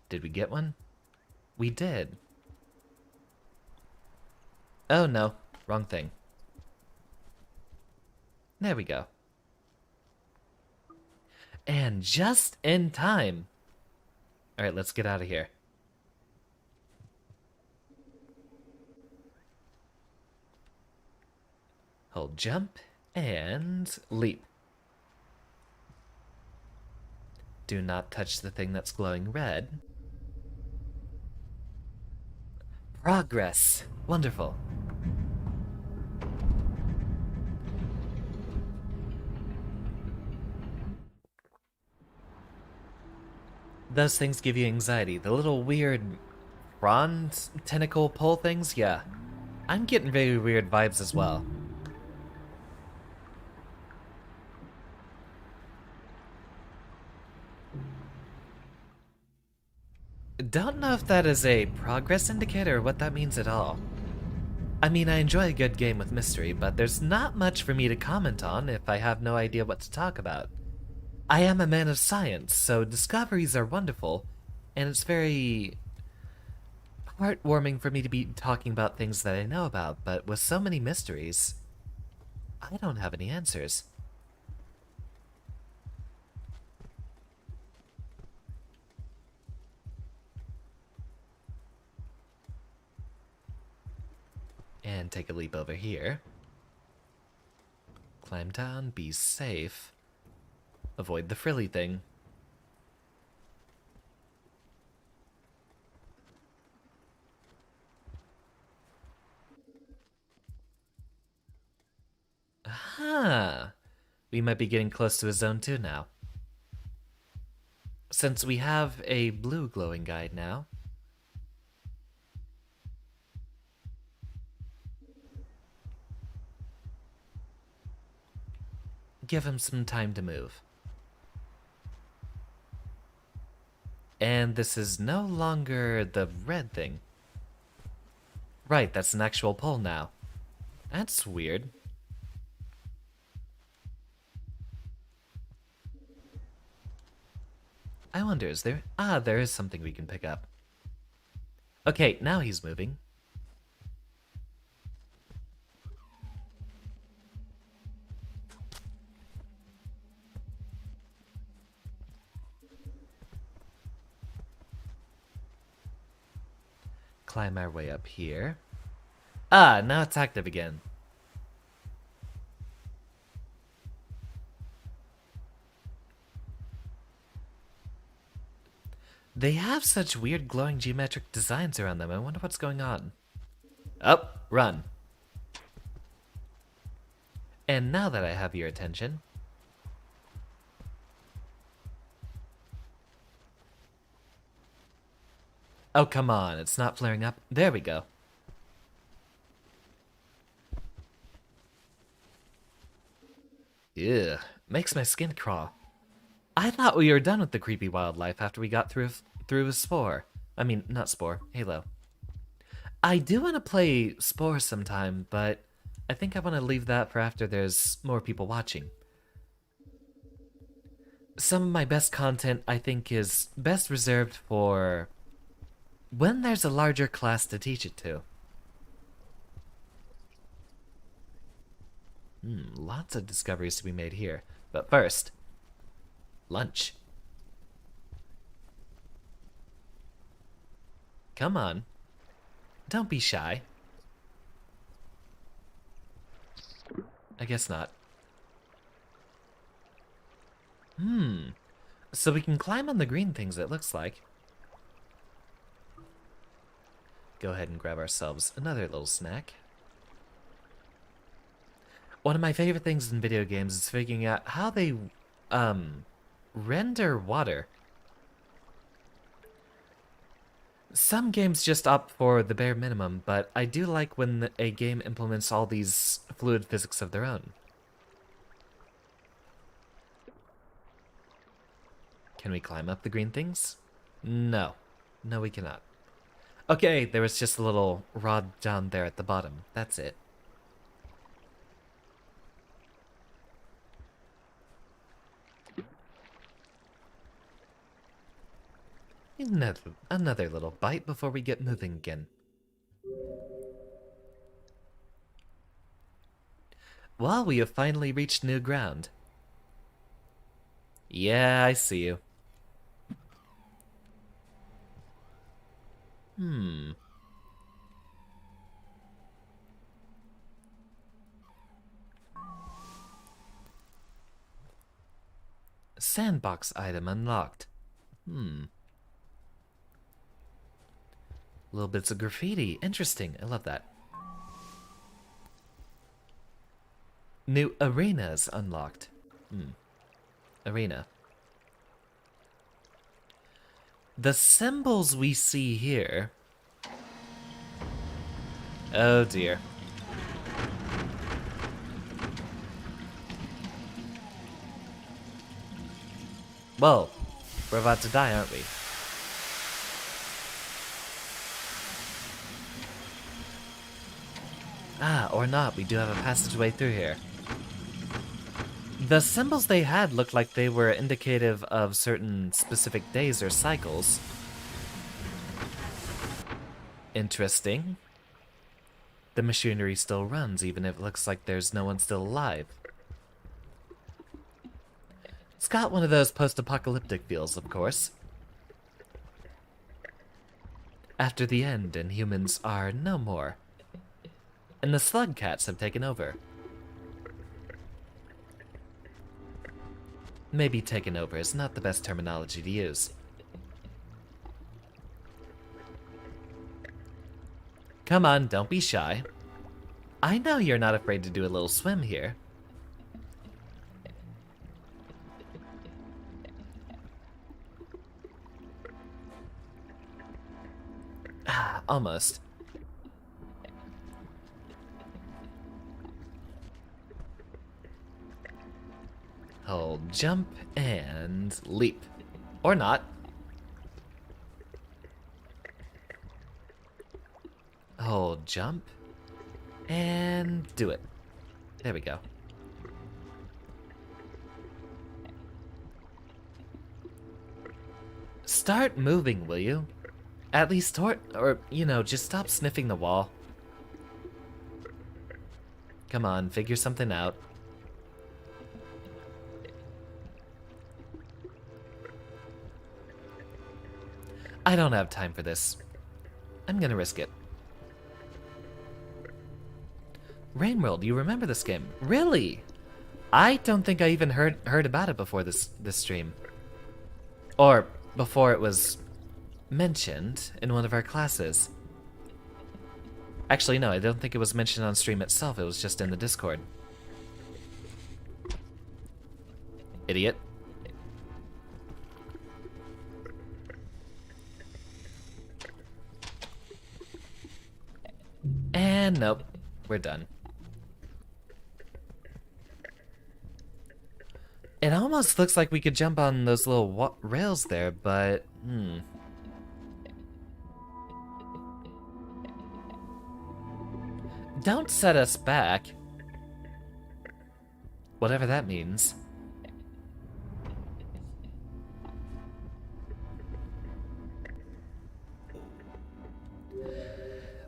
Did we get one? We did. Oh no, wrong thing. There we go. And just in time. Alright, let's get out of here. Hold jump and leap. Do not touch the thing that's glowing red. Progress. Wonderful. Those things give you anxiety. The little weird prawn tentacle pole things, yeah. I'm getting very weird vibes as well. Don't know if that is a progress indicator or what that means at all. I mean, I enjoy a good game with mystery, but there's not much for me to comment on if I have no idea what to talk about. I am a man of science, so discoveries are wonderful, and it's very heartwarming for me to be talking about things that I know about, but with so many mysteries, I don't have any answers. And take a leap over here. Climb down, be safe. Avoid the frilly thing. Aha! We might be getting close to a zone 2 now. Since we have a blue glowing guide now. Give him some time to move. And this is no longer the red thing. Right, that's an actual pole now. That's weird. I wonder, is there... Ah, there is something we can pick up. Okay, now he's moving. Climb our way up here. Ah, now it's active again. They have such weird glowing geometric designs around them. I wonder what's going on. Up, run. And now that I have your attention... Oh, come on, it's not flaring up. There we go. Ew, makes my skin crawl. I thought we were done with the creepy wildlife after we got through a Spore. I mean, not Spore, Halo. I do want to play Spore sometime, but I think I want to leave that for after there's more people watching. Some of my best content, I think, is best reserved for when there's a larger class to teach it to. Lots of discoveries to be made here. But first, lunch. Come on. Don't be shy. I guess not. So we can climb on the green things, it looks like. Go ahead and grab ourselves another little snack. One of my favorite things in video games is figuring out how they, render water. Some games just opt for the bare minimum, but I do like when a game implements all these fluid physics of their own. Can we climb up the green things? No. No, we cannot. Okay, there was just a little rod down there at the bottom. That's it. Another little bite before we get moving again. Well, we have finally reached new ground. Yeah, I see you. Sandbox item unlocked. Little bits of graffiti. Interesting. I love that. New arenas unlocked. Arena. The symbols we see here... Oh dear. Whoa, we're about to die, aren't we? Ah, or not, we do have a passageway through here. The symbols they had looked like they were indicative of certain specific days or cycles. Interesting. The machinery still runs, even if it looks like there's no one still alive. It's got one of those post-apocalyptic feels, of course. After the end, and humans are no more. And the Slugcats have taken over. Maybe taken over is not the best terminology to use. Come on, don't be shy. I know you're not afraid to do a little swim here. Ah, almost. Hold, jump, and leap. Or not. Hold, jump, and do it. There we go. Start moving, will you? At least or, you know, just stop sniffing the wall. Come on, figure something out. I don't have time for this. I'm gonna risk it. Rainworld, you remember this game? Really? I don't think I even heard about it before this stream. Or before it was mentioned in one of our classes. Actually, no, I don't think it was mentioned on stream itself. It was just in the Discord. Idiot. And nope, we're done. It almost looks like we could jump on those little rails there, but Don't set us back. Whatever that means.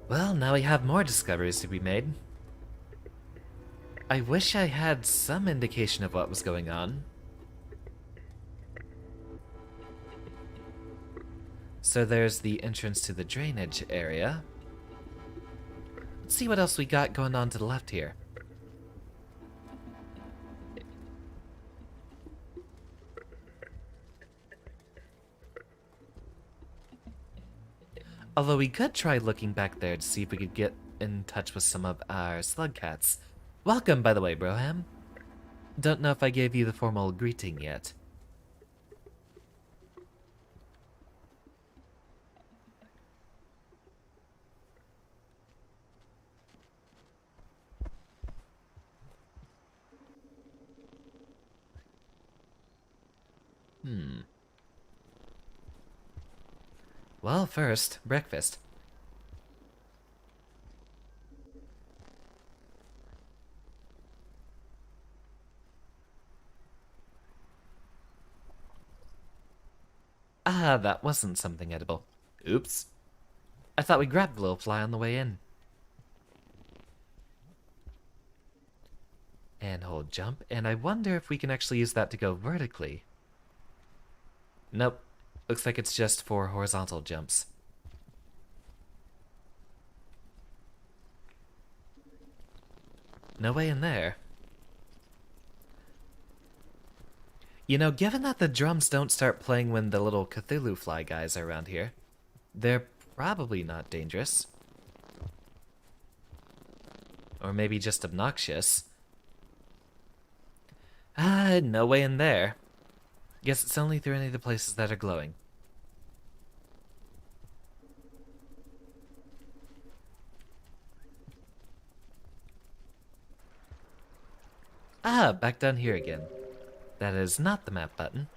Well, now we have more discoveries to be made. I wish I had some indication of what was going on. So there's the entrance to the drainage area. Let's see what else we got going on to the left here. Although we could try looking back there to see if we could get in touch with some of our Slugcats. Welcome, by the way, Broham. Don't know if I gave you the formal greeting yet. Well, first, breakfast. Ah, that wasn't something edible. Oops. I thought we grabbed the little fly on the way in. And hold jump, and I wonder if we can actually use that to go vertically. Nope. Looks like it's just for horizontal jumps. No way in there. You know, given that the drums don't start playing when the little Cthulhu fly guys are around here, they're probably not dangerous. Or maybe just obnoxious. Ah, no way in there. Guess it's only through any of the places that are glowing. Ah, back down here again. That is not the map button.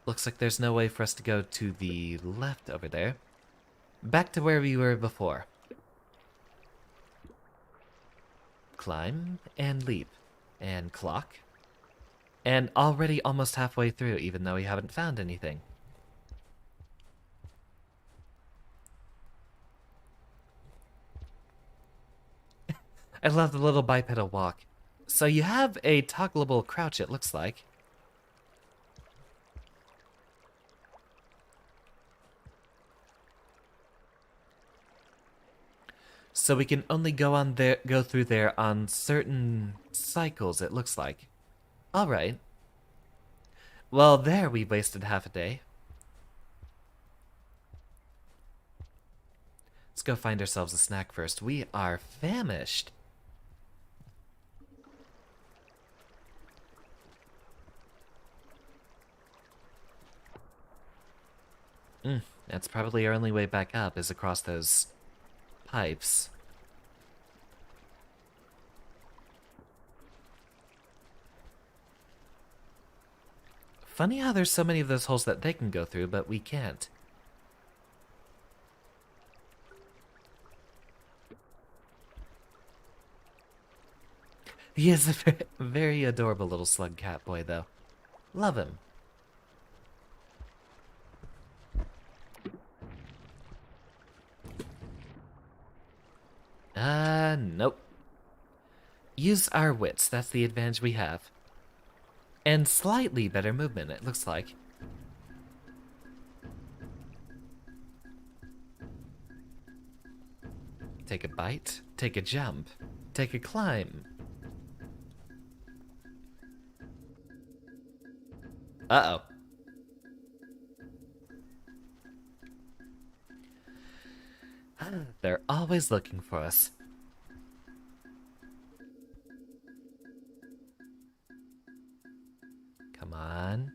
Looks like there's no way for us to go to the left over there. Back to where we were before. Climb and leap. And clock. And already almost halfway through, even though we haven't found anything. I love the little bipedal walk. So you have a toggleable crouch, it looks like. So we can only go through there on certain cycles, it looks like. Alright. Well, there we wasted half a day. Let's go find ourselves a snack first. We are famished. That's probably our only way back up, is across those pipes. Funny how there's so many of those holes that they can go through, but we can't. He is a very adorable little Slugcat boy, though. Love him. Nope. Use our wits, that's the advantage we have. And slightly better movement, it looks like. Take a bite, take a jump, take a climb. Uh-oh. They're always looking for us. Come on.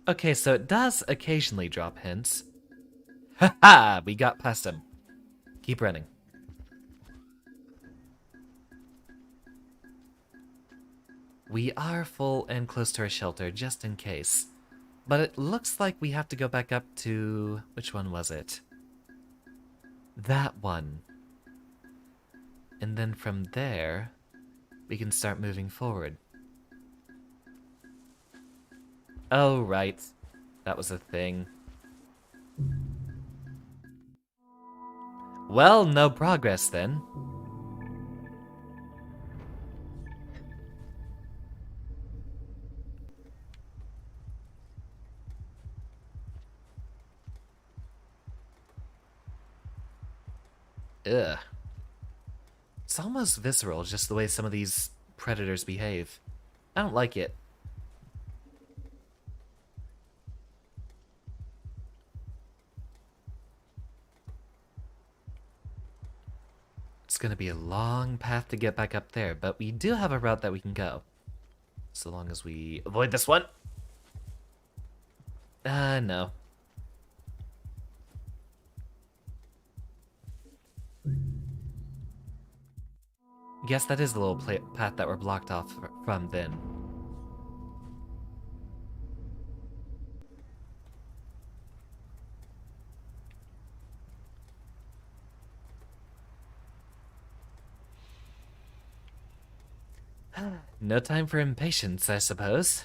Okay, so it does occasionally drop hints. Ha ha! We got past him. Keep running. We are full and close to our shelter, just in case. But it looks like we have to go back up to... which one was it? That one. And then from there, we can start moving forward. Oh, right. That was a thing. Well, no progress then. Ugh. It's almost visceral, just the way some of these predators behave. I don't like it. It's gonna be a long path to get back up there, but we do have a route that we can go. So long as we avoid this one. No. Guess that is the little path that we're blocked off from then. No time for impatience, I suppose.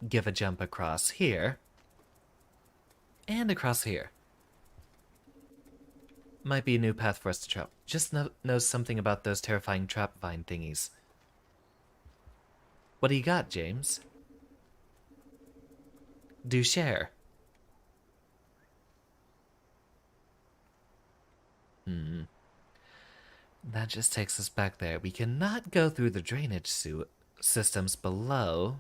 Give a jump across here. And across here. Might be a new path for us to trap. Just knows something about those terrifying trap vine thingies. What do you got, James? Do share. That just takes us back there. We cannot go through the drainage systems below.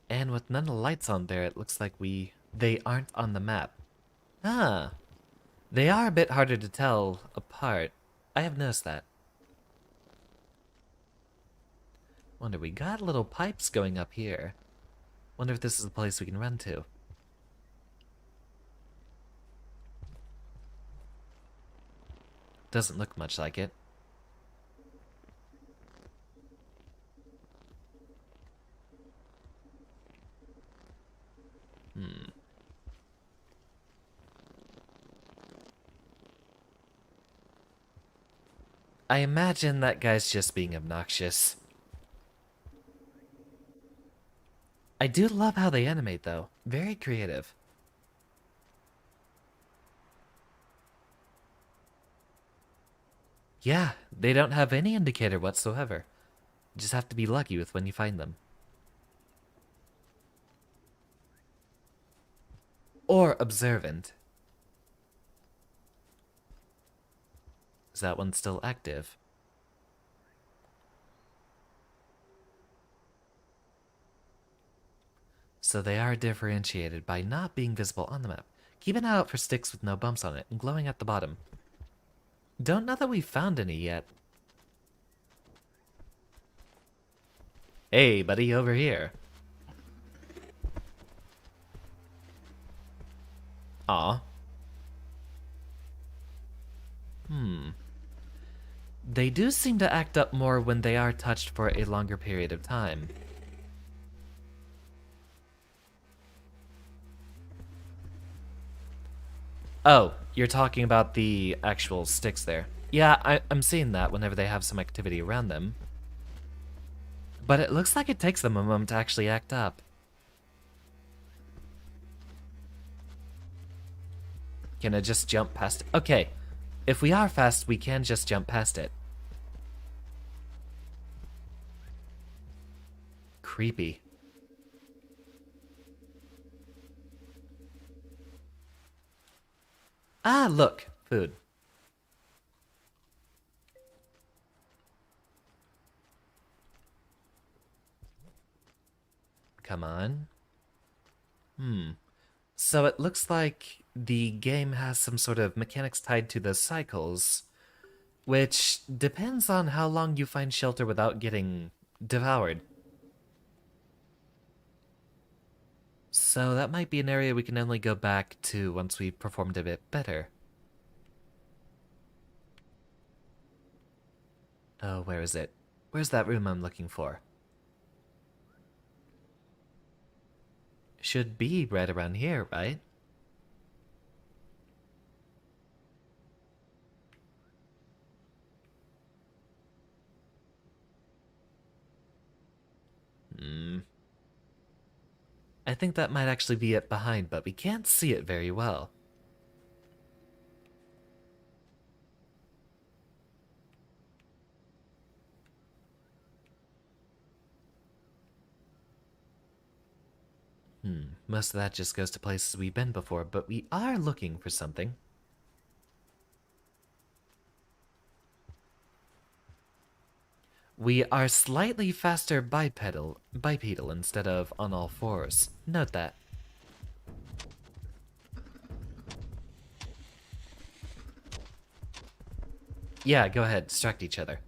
And with none of the lights on there, it looks like they aren't on the map. Ah, they are a bit harder to tell apart. I have noticed that. Wonder, we got little pipes going up here. Wonder if this is the place we can run to. Doesn't look much like it. I imagine that guy's just being obnoxious. I do love how they animate, though. Very creative. Yeah, they don't have any indicator whatsoever. You just have to be lucky with when you find them. Or observant. Is that one still active? So they are differentiated by not being visible on the map. Keep an eye out for sticks with no bumps on it and glowing at the bottom. Don't know that we've found any yet. Hey, buddy, over here. Aw. They do seem to act up more when they are touched for a longer period of time. Oh, you're talking about the actual sticks there. Yeah, I'm seeing that whenever they have some activity around them. But it looks like it takes them a moment to actually act up. Can I just jump past it? Okay, if we are fast, we can just jump past it. Creepy. Ah, look, food. Come on. So it looks like the game has some sort of mechanics tied to the cycles, which depends on how long you find shelter without getting devoured. So that might be an area we can only go back to once we've performed a bit better. Oh, where is it? Where's that room I'm looking for? Should be right around here, right? I think that might actually be it behind, but we can't see it very well. Most of that just goes to places we've been before, but we are looking for something. We are slightly faster bipedal instead of on all fours. Note that. Yeah, go ahead, distract each other.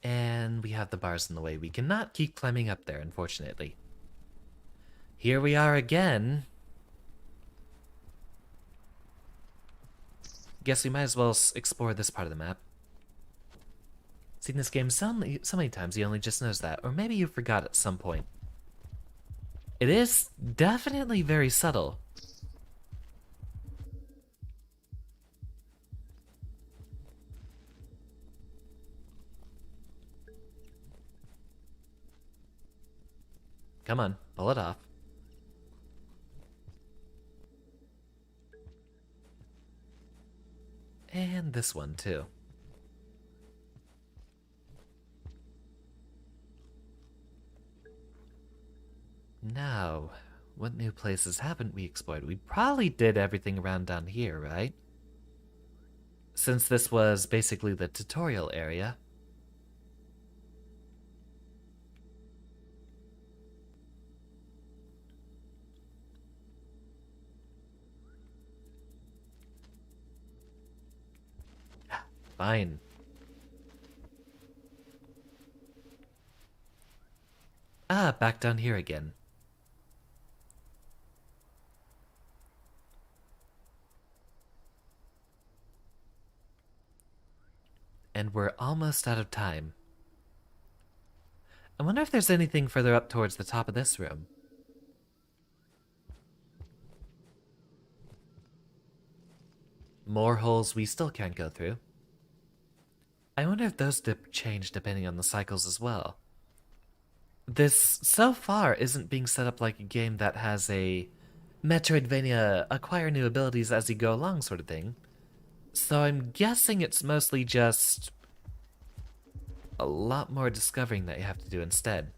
And we have the bars in the way. We cannot keep climbing up there, unfortunately. Here we are again. Guess we might as well explore this part of the map. Seen this game so many times you only just noticed that, or maybe you forgot at some point. It is definitely very subtle. Come on, pull it off. And this one too. Now, what new places haven't we explored? We probably did everything around down here, right? Since this was basically the tutorial area. Fine. Ah, back down here again. And we're almost out of time. I wonder if there's anything further up towards the top of this room. More holes we still can't go through. I wonder if those change depending on the cycles as well. This, so far, isn't being set up like a game that has a Metroidvania acquire new abilities as you go along sort of thing. So I'm guessing it's mostly just a lot more discovering that you have to do instead.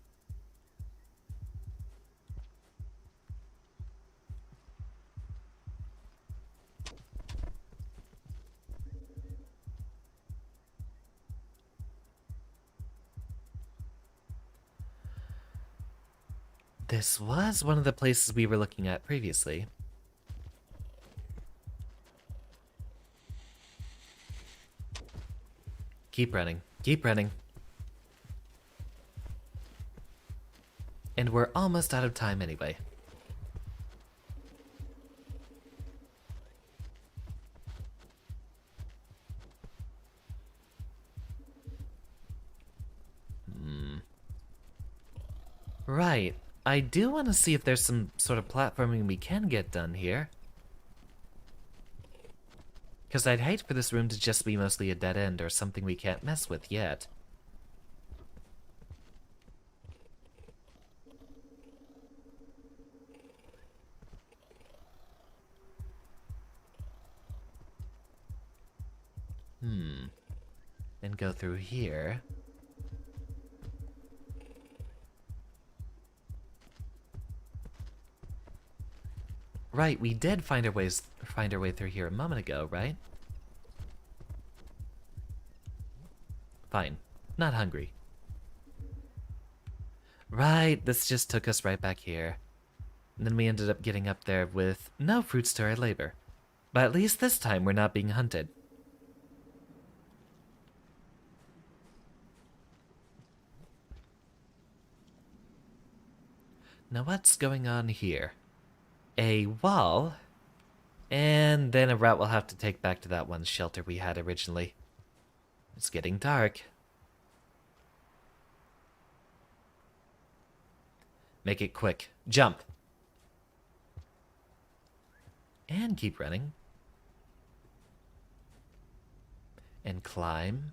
This was one of the places we were looking at previously. Keep running. Keep running. And we're almost out of time anyway. Right. I do want to see if there's some sort of platforming we can get done here. Because I'd hate for this room to just be mostly a dead end or something we can't mess with yet. And go through here. Right, we did find our way through here a moment ago, right? Fine. Not hungry. Right, this just took us right back here. And then we ended up getting up there with no fruits to our labor. But at least this time we're not being hunted. Now what's going on here? A wall, and then a route we'll have to take back to that one shelter we had originally. It's getting dark. Make it quick. Jump. And keep running. And climb.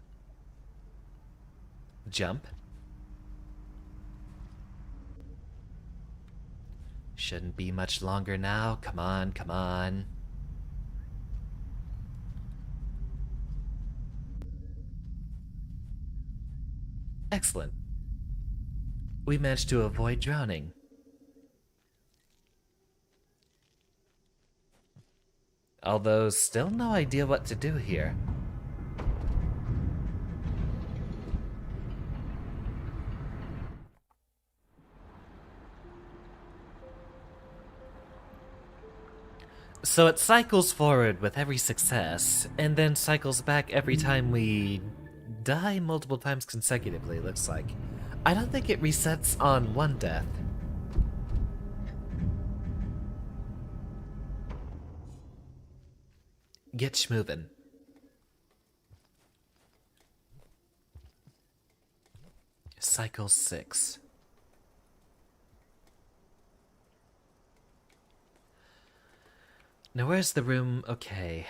Jump. Shouldn't be much longer now. Come on, come on. Excellent. We managed to avoid drowning. Although, still no idea what to do here. So it cycles forward with every success, and then cycles back every time we die multiple times consecutively, it looks like. I don't think it resets on one death. Get schmovin'. Cycle 6. Now where's the room? Okay.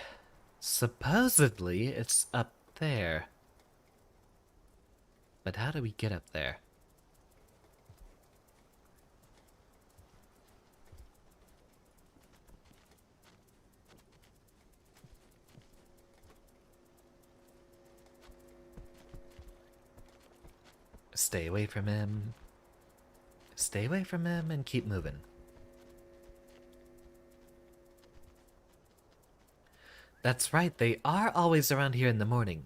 Supposedly it's up there. But how do we get up there? Stay away from him. stay away from him and keep moving. That's right, they are always around here in the morning.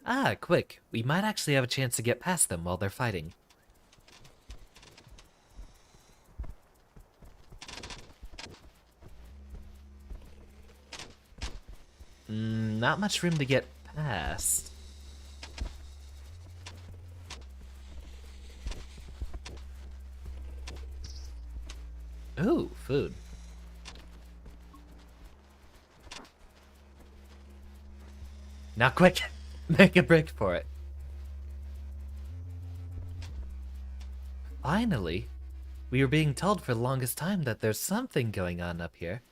Ah, quick. We might actually have a chance to get past them while they're fighting. Not much room to get past. Ooh, food. Now quick! Make a break for it. Finally! We were being told for the longest time that there's something going on up here.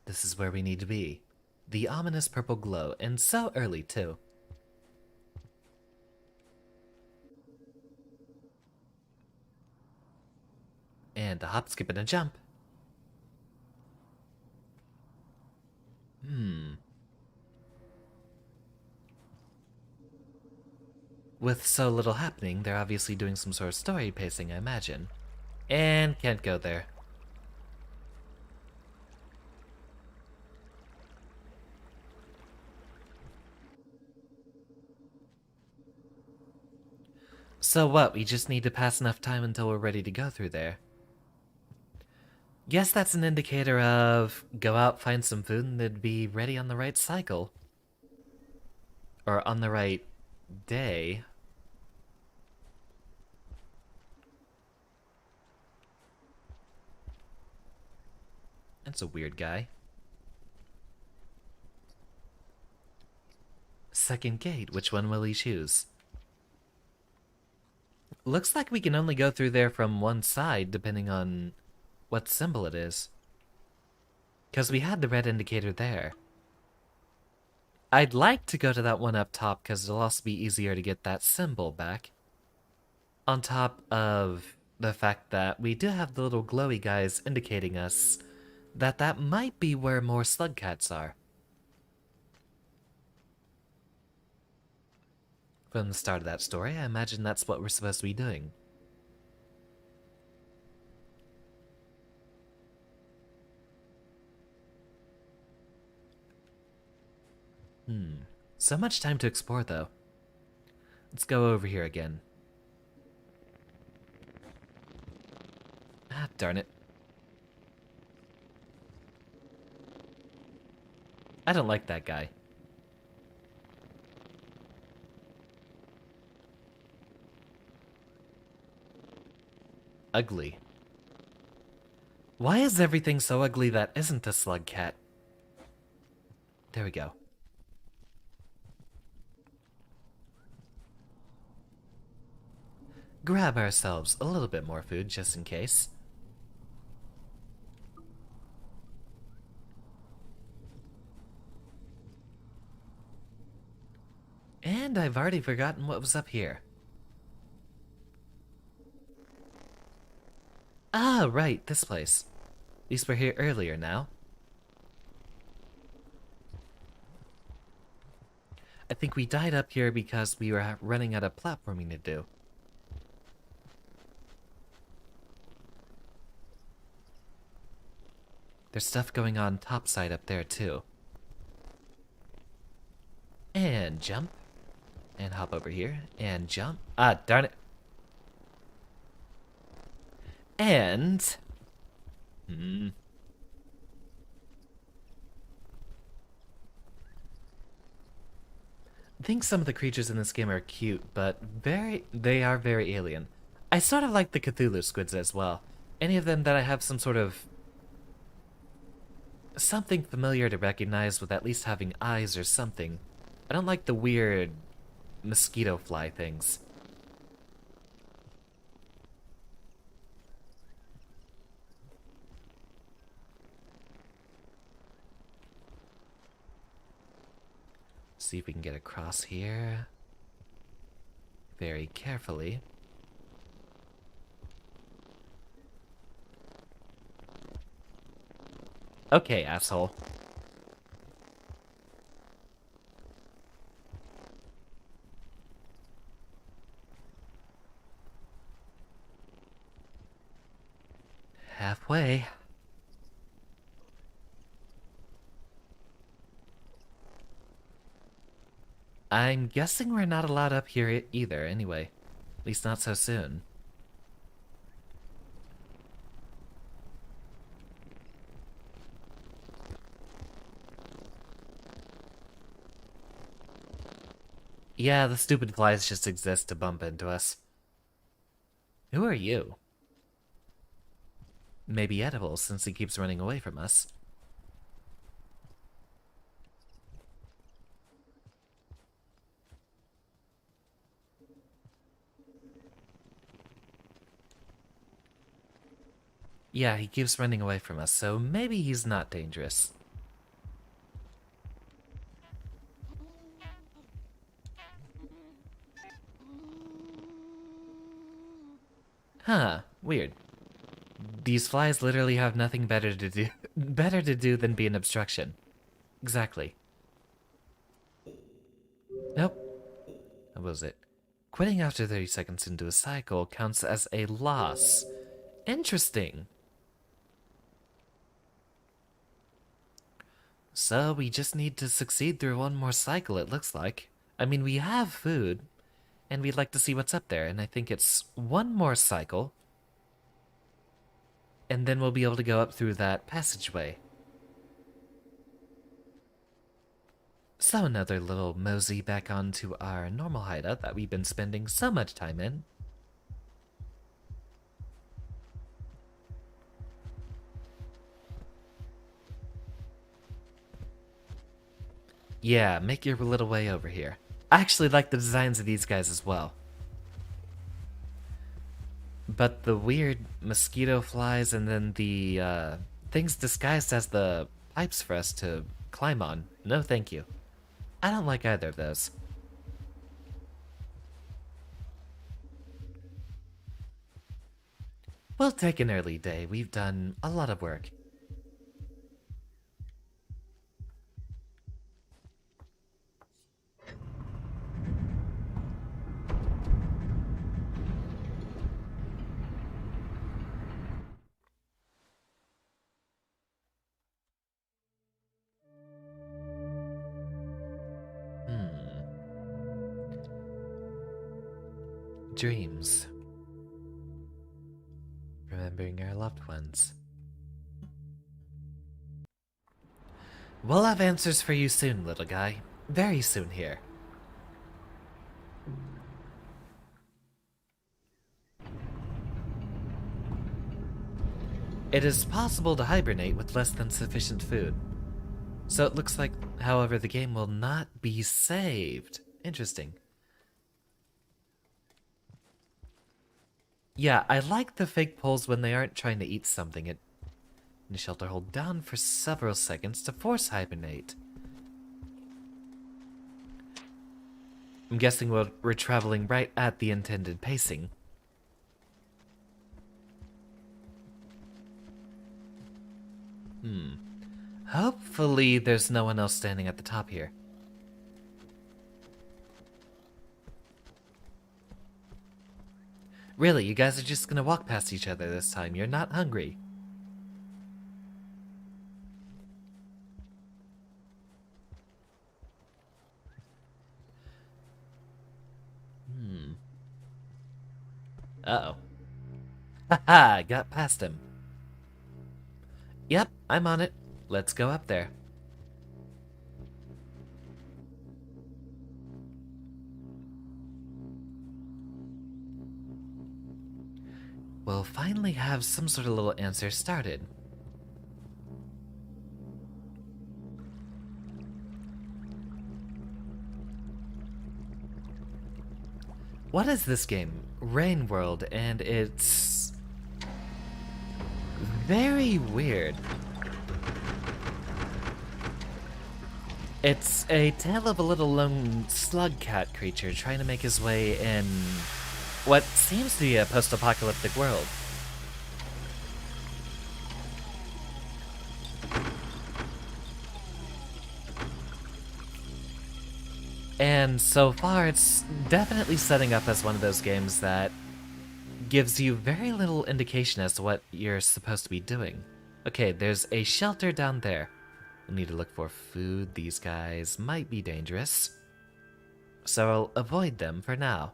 This is where we need to be. The ominous purple glow, and so early too. And a hop, skip, and a jump. With so little happening, they're obviously doing some sort of story pacing, I imagine. And can't go there. So what, we just need to pass enough time until we're ready to go through there. Guess that's an indicator of go out, find some food, and they'd be ready on the right cycle. Or on the right day. That's a weird guy. Second gate, which one will he choose? Looks like we can only go through there from one side, depending on what symbol it is. Because we had the red indicator there. I'd like to go to that one up top, because it'll also be easier to get that symbol back. On top of the fact that we do have the little glowy guys indicating us that that might be where more Slugcats are. From the start of that story, I imagine that's what we're supposed to be doing. So much time to explore, though. Let's go over here again. Ah, darn it. I don't like that guy. Ugly. Why is everything so ugly that isn't a Slugcat? There we go. Grab ourselves a little bit more food just in case. And I've already forgotten what was up here. Ah, right, this place. At least we're here earlier now. I think we died up here because we were running out of platforming to do. There's stuff going on topside up there too. And jump. And hop over here. And jump. Ah, darn it. And... I think some of the creatures in this game are cute, but they are very alien. I sort of like the Cthulhu squids as well. Any of them that I have some sort of something familiar to recognize with at least having eyes or something. I don't like the weird mosquito fly things. See if we can get across here. Very carefully. Okay, asshole. way. I'm guessing we're not allowed up here either, anyway. At least not so soon. Yeah, the stupid flies just exist to bump into us. Who are you? Maybe edible, since he keeps running away from us. Yeah, he keeps running away from us, so maybe he's not dangerous. Huh, weird. These flies literally have nothing better to do than be an obstruction. Exactly. Nope. What was it? Quitting after 30 seconds into a cycle counts as a loss. Interesting. So we just need to succeed through one more cycle, it looks like. I mean, we have food, and we'd like to see what's up there, and I think it's one more cycle. And then we'll be able to go up through that passageway. So another little mosey back onto our normal hideout that we've been spending so much time in. Yeah, make your little way over here. I actually like the designs of these guys as well. But the weird mosquito flies and then the things disguised as the pipes for us to climb on. No thank you. I don't like either of those. We'll take an early day. We've done a lot of work. Dreams. Remembering our loved ones. We'll have answers for you soon, little guy. Very soon here. It is possible to hibernate with less than sufficient food. So it looks like, however, the game will not be saved. Interesting. Yeah, I like the fake pulls when they aren't trying to eat something. In the shelter, hold down for several seconds to force hibernate. I'm guessing we're traveling right at the intended pacing. Hopefully there's no one else standing at the top here. Really, you guys are just gonna walk past each other this time. You're not hungry. Uh-oh. Haha, got past him. Yep, I'm on it. Let's go up there. We'll finally have some sort of little answer started. What is this game? Rain World, and it's very weird. It's a tale of a little lone Slugcat creature trying to make his way in what seems to be a post-apocalyptic world. And so far, it's definitely setting up as one of those games that gives you very little indication as to what you're supposed to be doing. Okay, there's a shelter down there. We'll need to look for food. These guys might be dangerous, so I'll avoid them for now.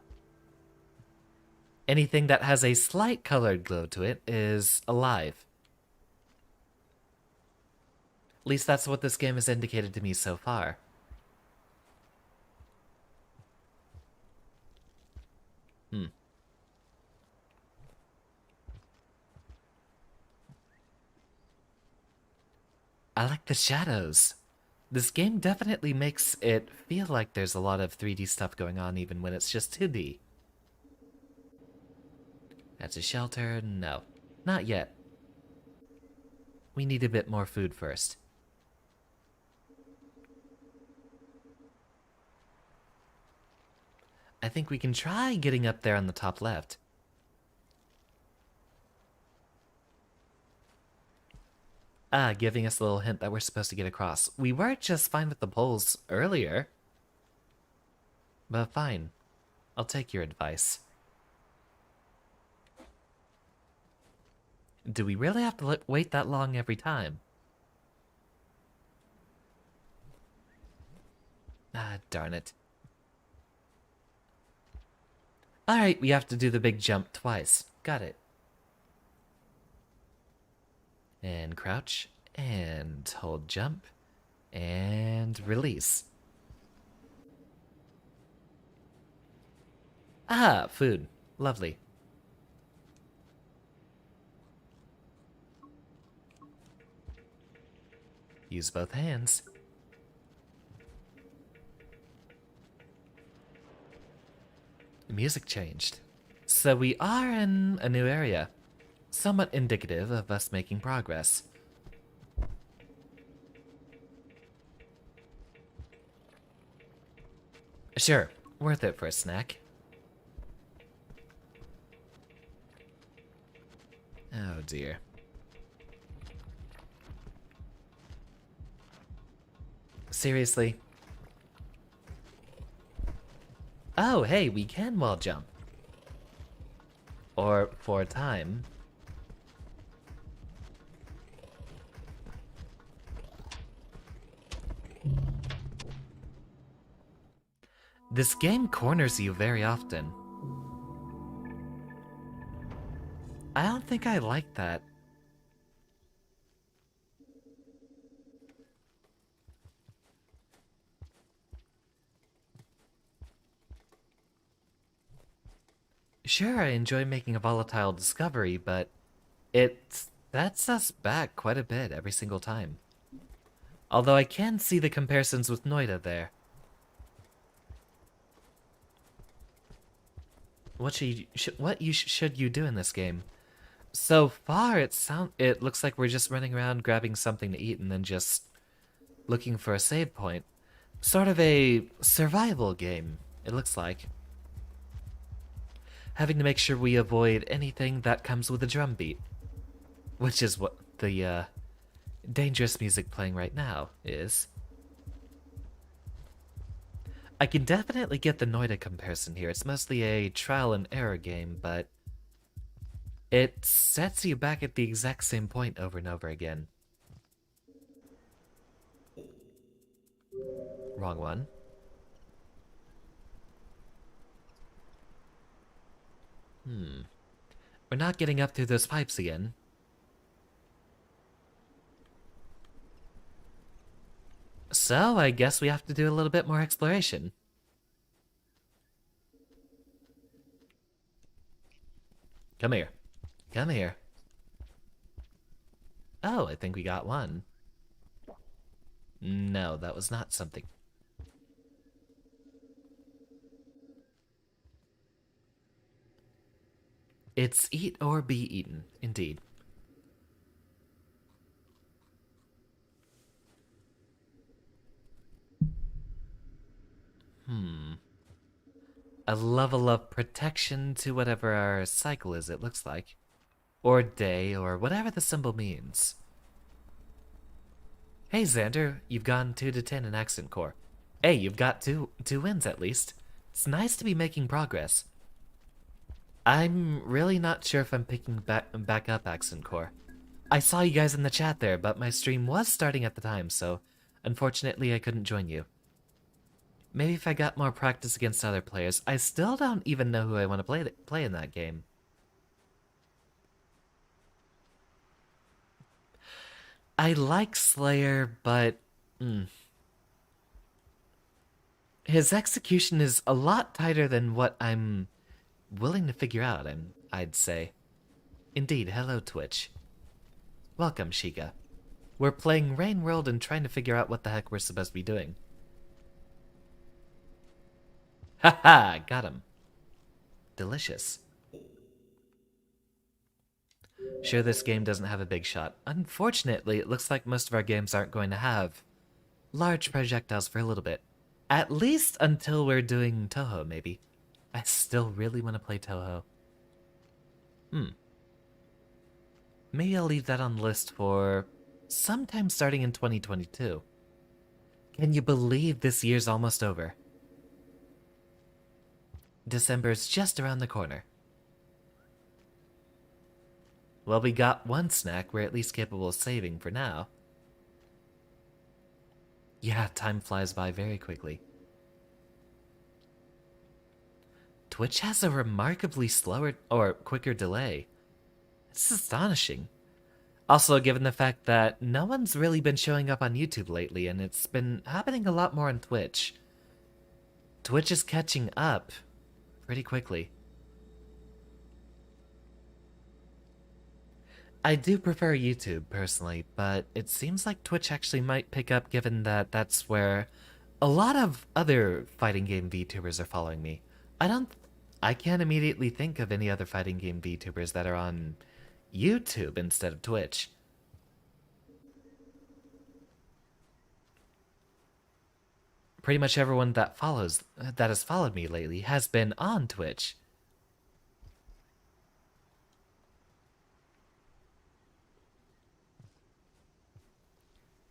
Anything that has a slight colored glow to it is alive. At least that's what this game has indicated to me so far. I like the shadows. This game definitely makes it feel like there's a lot of 3D stuff going on even when it's just 2D. That's a shelter? No. Not yet. We need a bit more food first. I think we can try getting up there on the top left. Giving us a little hint that we're supposed to get across. We were just fine with the poles earlier. But fine. I'll take your advice. Do we really have to wait that long every time? Darn it. Alright, we have to do the big jump twice. Got it. And crouch, and hold jump, and release. Food. Lovely. Use both hands. The music changed. So we are in a new area. Somewhat indicative of us making progress. Sure, worth it for a snack. Oh dear. Seriously? Oh, hey, we can wall jump. Or for a time. This game corners you very often. I don't think I like that. Sure, I enjoy making a volatile discovery, but that sets back quite a bit every single time. Although I can see the comparisons with Noida there. What should you do in this game? So far, it looks like we're just running around grabbing something to eat and then just looking for a save point. Sort of a survival game, it looks like. Having to make sure we avoid anything that comes with a drum beat. Which is what the dangerous music playing right now is. I can definitely get the Noida comparison here. It's mostly a trial and error game, but it sets you back at the exact same point over and over again. Wrong one. We're not getting up through those pipes again. So, I guess we have to do a little bit more exploration. Come here. Come here. Oh, I think we got one. No, that was not something. It's eat or be eaten, indeed. A level of protection to whatever our cycle is, it looks like. Or day, or whatever the symbol means. Hey Xander, you've gone 2 to 10 in accent core. Hey, you've got two wins at least. It's nice to be making progress. I'm really not sure if I'm picking back up Accent Core. I saw you guys in the chat there, but my stream was starting at the time, so unfortunately I couldn't join you. Maybe if I got more practice against other players. I still don't even know who I want to play in that game. I like Slayer, but his execution is a lot tighter than what I'm willing to figure out, I'd say. Indeed, hello Twitch. Welcome, Shiga. We're playing Rain World and trying to figure out what the heck we're supposed to be doing. Haha, got him. Delicious. Sure, this game doesn't have a big shot. Unfortunately, it looks like most of our games aren't going to have large projectiles for a little bit. At least until we're doing Touhou, maybe. I still really want to play Touhou. Maybe I'll leave that on the list for sometime starting in 2022. Can you believe this year's almost over? December's just around the corner. Well, we got one snack we're at least capable of saving for now. Yeah, time flies by very quickly. Twitch has a remarkably slower or quicker delay. It's astonishing. Also, given the fact that no one's really been showing up on YouTube lately, and it's been happening a lot more on Twitch. Twitch is catching up pretty quickly. I do prefer YouTube, personally, but it seems like Twitch actually might pick up given that that's where a lot of other fighting game VTubers are following me. I can't immediately think of any other fighting game VTubers that are on YouTube instead of Twitch. Pretty much everyone that has followed me lately has been on Twitch.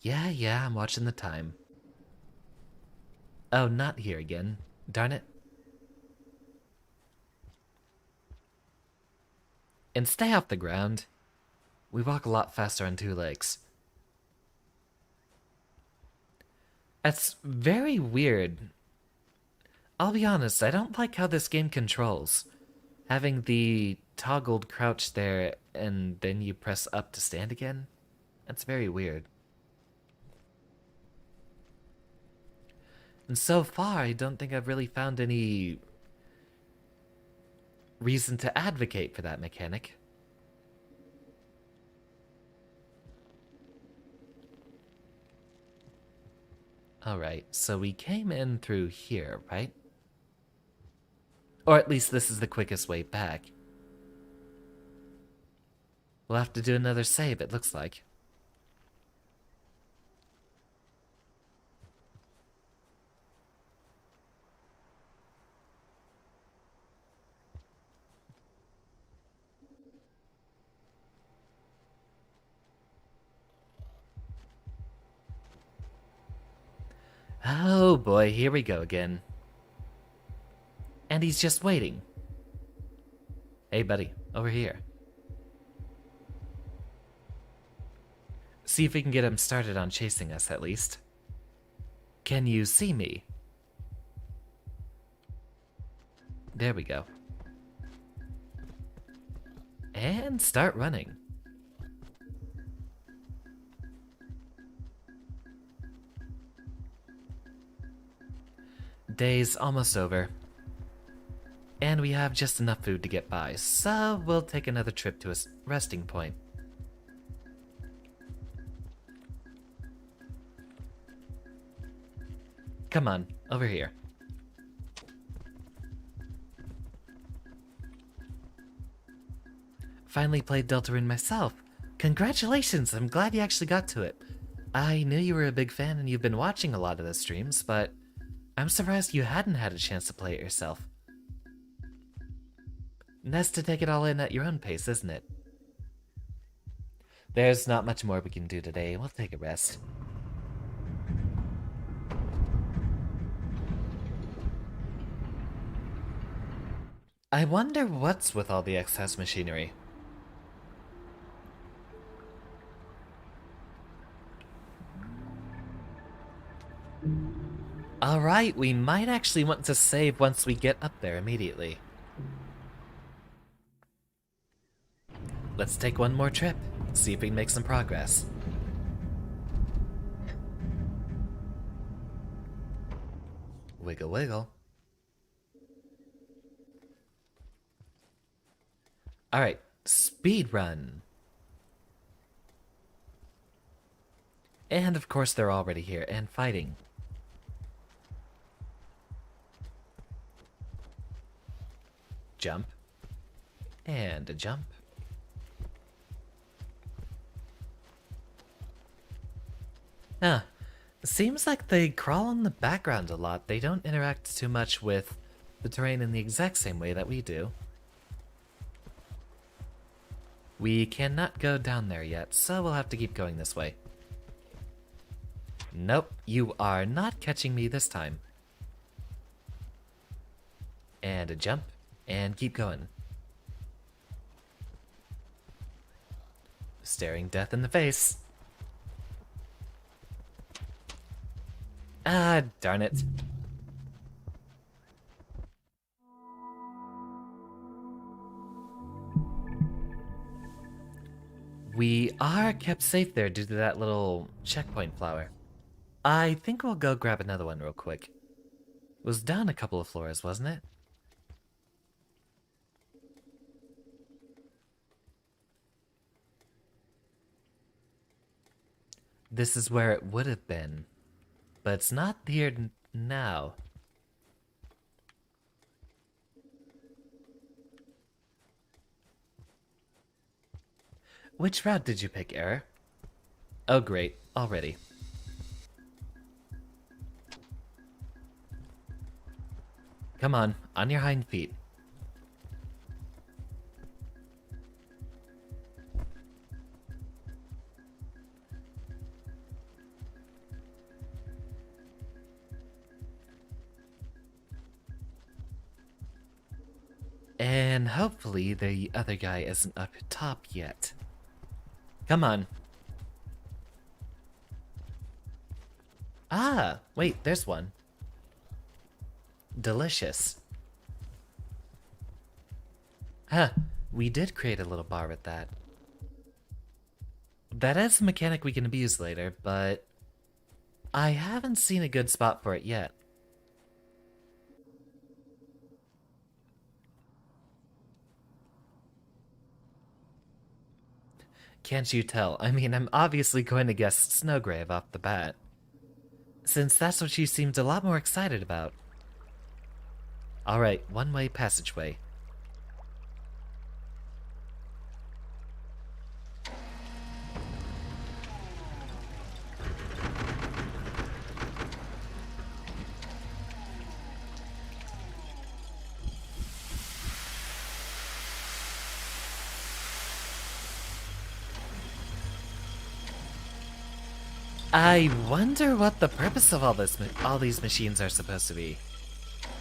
Yeah, I'm watching the time. Oh, not here again. Darn it. And stay off the ground. We walk a lot faster on two legs. That's very weird. I'll be honest, I don't like how this game controls. Having the toggled crouch there and then you press up to stand again? That's very weird. And so far, I don't think I've really found any reason to advocate for that mechanic. Alright, so we came in through here, right? Or at least this is the quickest way back. We'll have to do another save, it looks like. Oh boy, here we go again. And he's just waiting. Hey buddy, over here. See if we can get him started on chasing us at least. Can you see me? There we go. And start running. Day's almost over. And we have just enough food to get by, so we'll take another trip to a resting point. Come on, over here. Finally played Deltarune myself. Congratulations, I'm glad you actually got to it. I knew you were a big fan and you've been watching a lot of the streams, but I'm surprised you hadn't had a chance to play it yourself. Nice to take it all in at your own pace, isn't it? There's not much more we can do today. We'll take a rest. I wonder what's with all the excess machinery. Alright, we might actually want to save once we get up there immediately. Let's take one more trip, see if we can make some progress. Wiggle wiggle. Alright, speed run. And of course they're already here and fighting. Jump. And a jump. Ah, seems like they crawl in the background a lot. They don't interact too much with the terrain in the exact same way that we do. We cannot go down there yet, so we'll have to keep going this way. Nope, you are not catching me this time. And a jump, and keep going. Staring death in the face. Ah, darn it. We are kept safe there due to that little checkpoint flower. I think we'll go grab another one real quick. It was down a couple of floors, wasn't it? This is where it would have been. But it's not here now. Which route did you pick, Error? Oh great, already. Come on your hind feet. And hopefully the other guy isn't up top yet. Come on. Ah, wait, there's one. Delicious. Huh, we did create a little bar with that. That is a mechanic we can abuse later, but I haven't seen a good spot for it yet. Can't you tell? I mean, I'm obviously going to guess Snowgrave off the bat, since that's what she seemed a lot more excited about. Alright, one-way passageway. I wonder what the purpose of all these machines are supposed to be.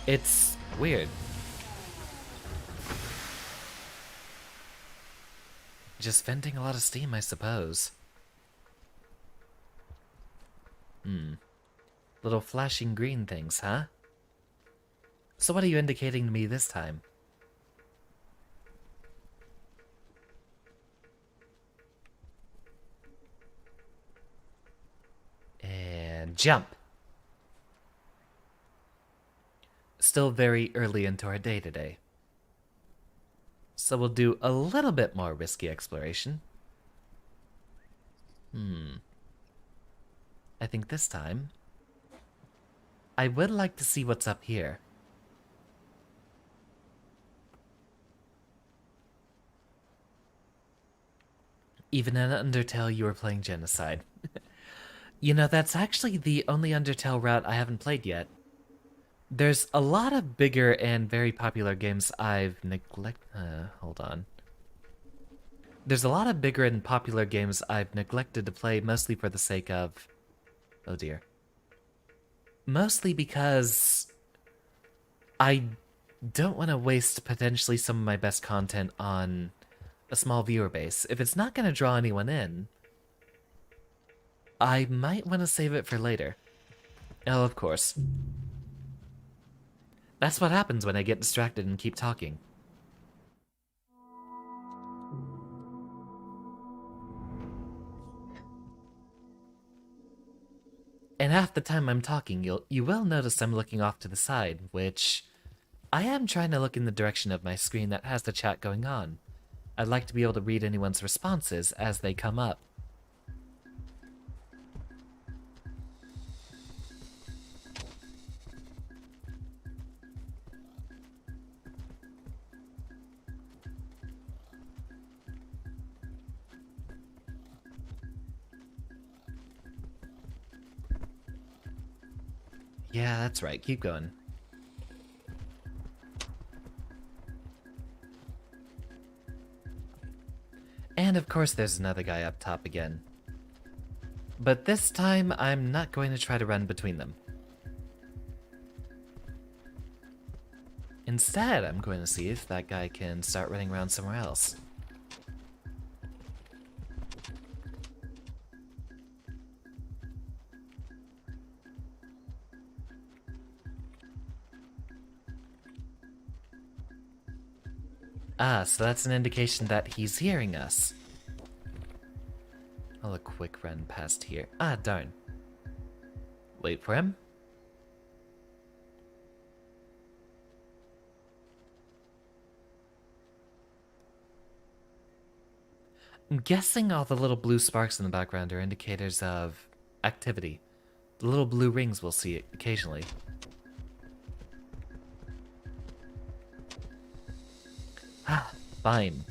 It's weird. Just venting a lot of steam, I suppose. Little flashing green things, huh? So what are you indicating to me this time? And jump! Still very early into our day today. So we'll do a little bit more risky exploration. I think this time, I would like to see what's up here. Even in Undertale, you were playing Genocide. You know, that's actually the only Undertale route I haven't played yet. There's a lot of bigger and very popular games I've hold on. There's a lot of bigger and popular games I've neglected to play, mostly for the sake of... Oh dear. Mostly because I don't want to waste potentially some of my best content on a small viewer base. If it's not going to draw anyone in, I might want to save it for later. Oh, of course. That's what happens when I get distracted and keep talking. And half the time I'm talking, you will notice I'm looking off to the side, which I am trying to look in the direction of my screen that has the chat going on. I'd like to be able to read anyone's responses as they come up. Yeah, that's right. Keep going. And of course there's another guy up top again. But this time, I'm not going to try to run between them. Instead, I'm going to see if that guy can start running around somewhere else. Ah, so that's an indication that he's hearing us. I'll a quick run past here. Ah, darn. Wait for him. I'm guessing all the little blue sparks in the background are indicators of activity. The little blue rings we'll see occasionally. Ah, fine.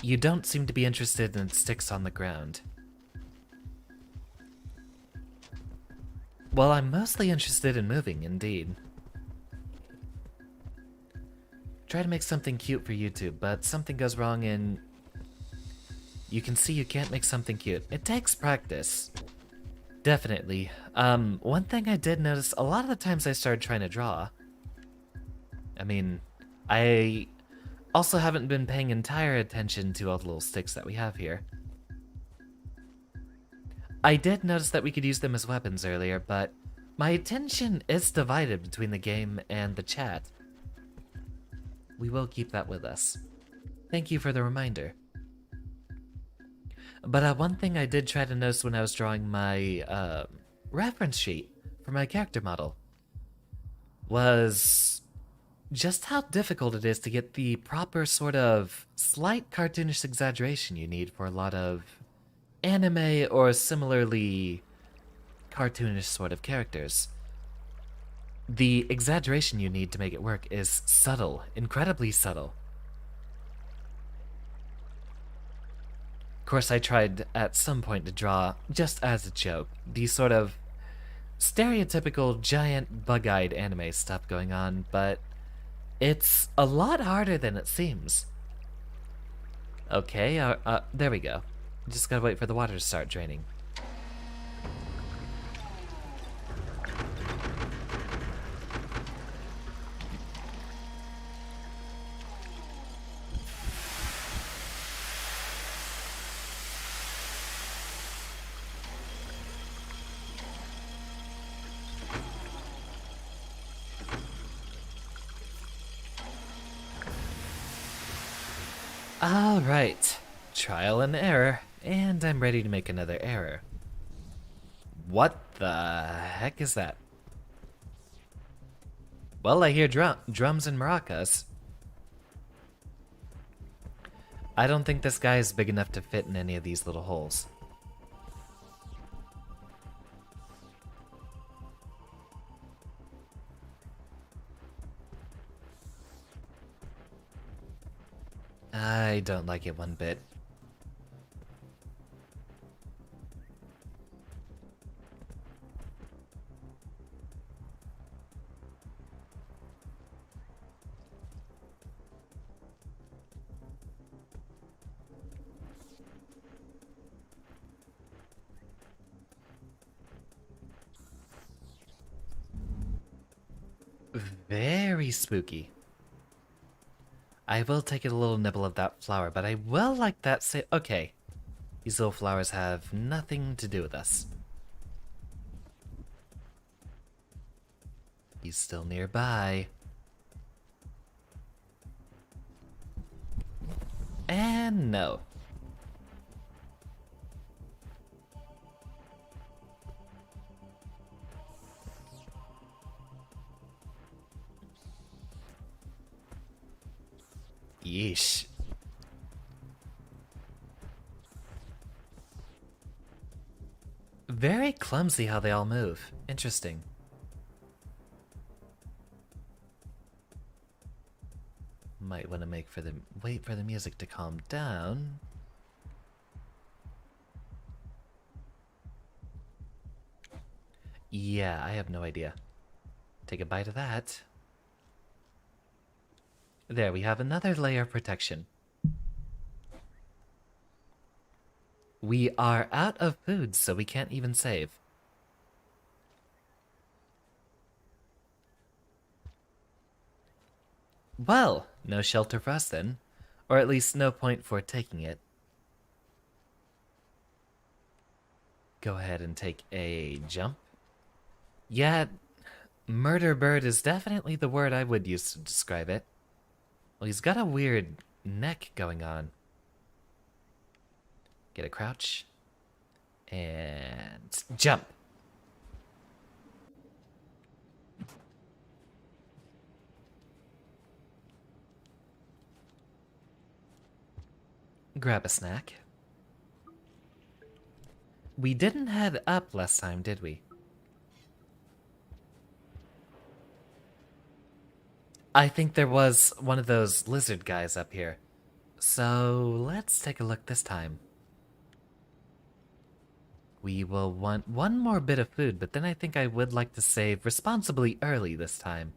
You don't seem to be interested in sticks on the ground. Well, I'm mostly interested in moving, indeed. Try to make something cute for YouTube, but something goes wrong and you can see you can't make something cute. It takes practice. Definitely. One thing I did notice, a lot of the times I started trying to draw. I mean, I also haven't been paying entire attention to all the little sticks that we have here. I did notice that we could use them as weapons earlier, but my attention is divided between the game and the chat. We will keep that with us. Thank you for the reminder. But one thing I did try to notice when I was drawing my reference sheet for my character model was just how difficult it is to get the proper sort of slight cartoonish exaggeration you need for a lot of anime or similarly cartoonish sort of characters. The exaggeration you need to make it work is subtle, incredibly subtle. Of course, I tried at some point to draw, just as a joke, the sort of stereotypical giant bug-eyed anime stuff going on, but it's a lot harder than it seems. Okay, there we go. Just gotta wait for the water to start draining. Alright, trial and error, and I'm ready to make another error. What the heck is that? Well, I hear drums and maracas. I don't think this guy is big enough to fit in any of these little holes. I don't like it one bit. Very spooky. I will take a little nibble of that flower, but I will like that okay. These little flowers have nothing to do with us. He's still nearby. And no. Yeesh. Very clumsy how they all move. Interesting. Might want to wait for the music to calm down. Yeah, I have no idea. Take a bite of that. There, we have another layer of protection. We are out of food, so we can't even save. Well, no shelter for us then. Or at least no point for taking it. Go ahead and take a jump. Yeah, murder bird is definitely the word I would use to describe it. Well, he's got a weird neck going on. Get a crouch. And jump. Grab a snack. We didn't head up last time, did we? I think there was one of those lizard guys up here. So let's take a look this time. We will want one more bit of food, but then I think I would like to save responsibly early this time.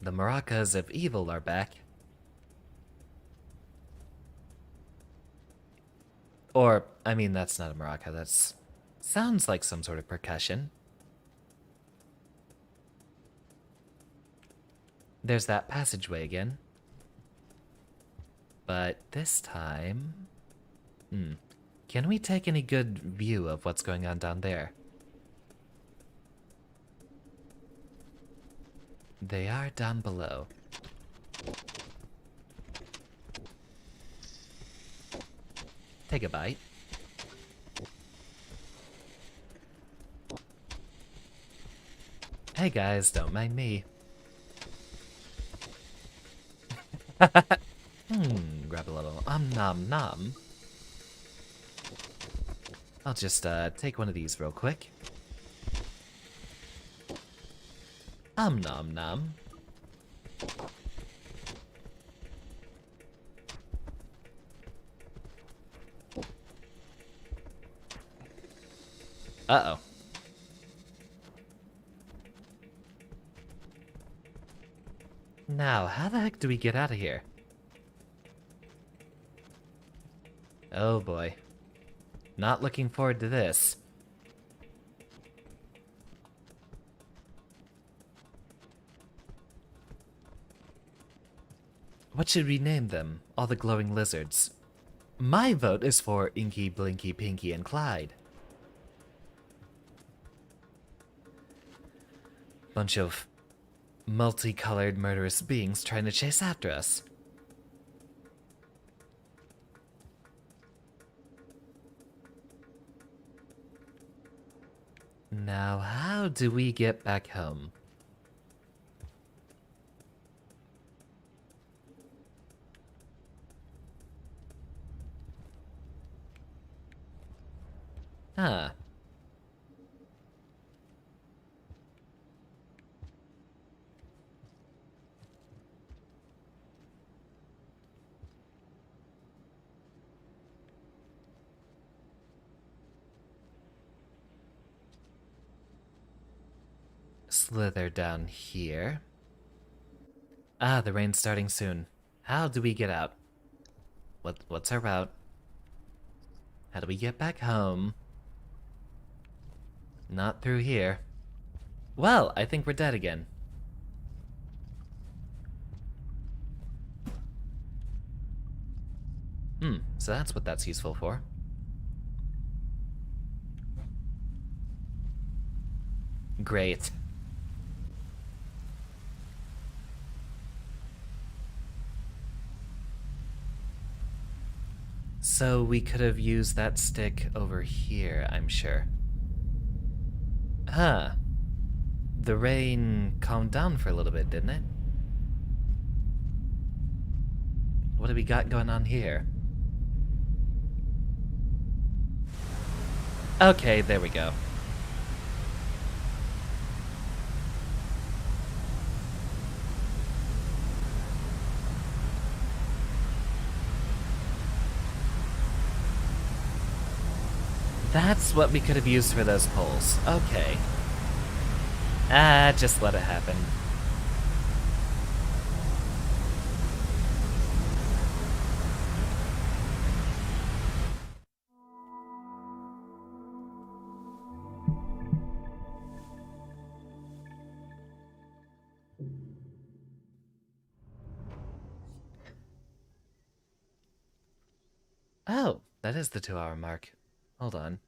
The maracas of evil are back. Or, I mean, that's not a maraca, that's... sounds like some sort of percussion. There's that passageway again. But this time... Can we take any good view of what's going on down there? They are down below. Take a bite. Hey guys, don't mind me. Grab a little nom nom. I'll just take one of these real quick. Nom nom. Uh-oh. Now, how the heck do we get out of here? Oh boy. Not looking forward to this. What should we name them? All the glowing lizards. My vote is for Inky, Blinky, Pinky, and Clyde. Bunch of multicolored murderous beings trying to chase after us. Now, how do we get back home? Huh. Slither down here. Ah, the rain's starting soon. How do we get out? What's our route? How do we get back home? Not through here. Well, I think we're dead again. So that's what that's useful for. Great. So we could have used that stick over here, I'm sure. Huh. The rain calmed down for a little bit, didn't it? What do we got going on here? Okay, there we go. That's what we could have used for those poles. Okay. Just let it happen. Oh, that is the 2-hour mark. Hold on.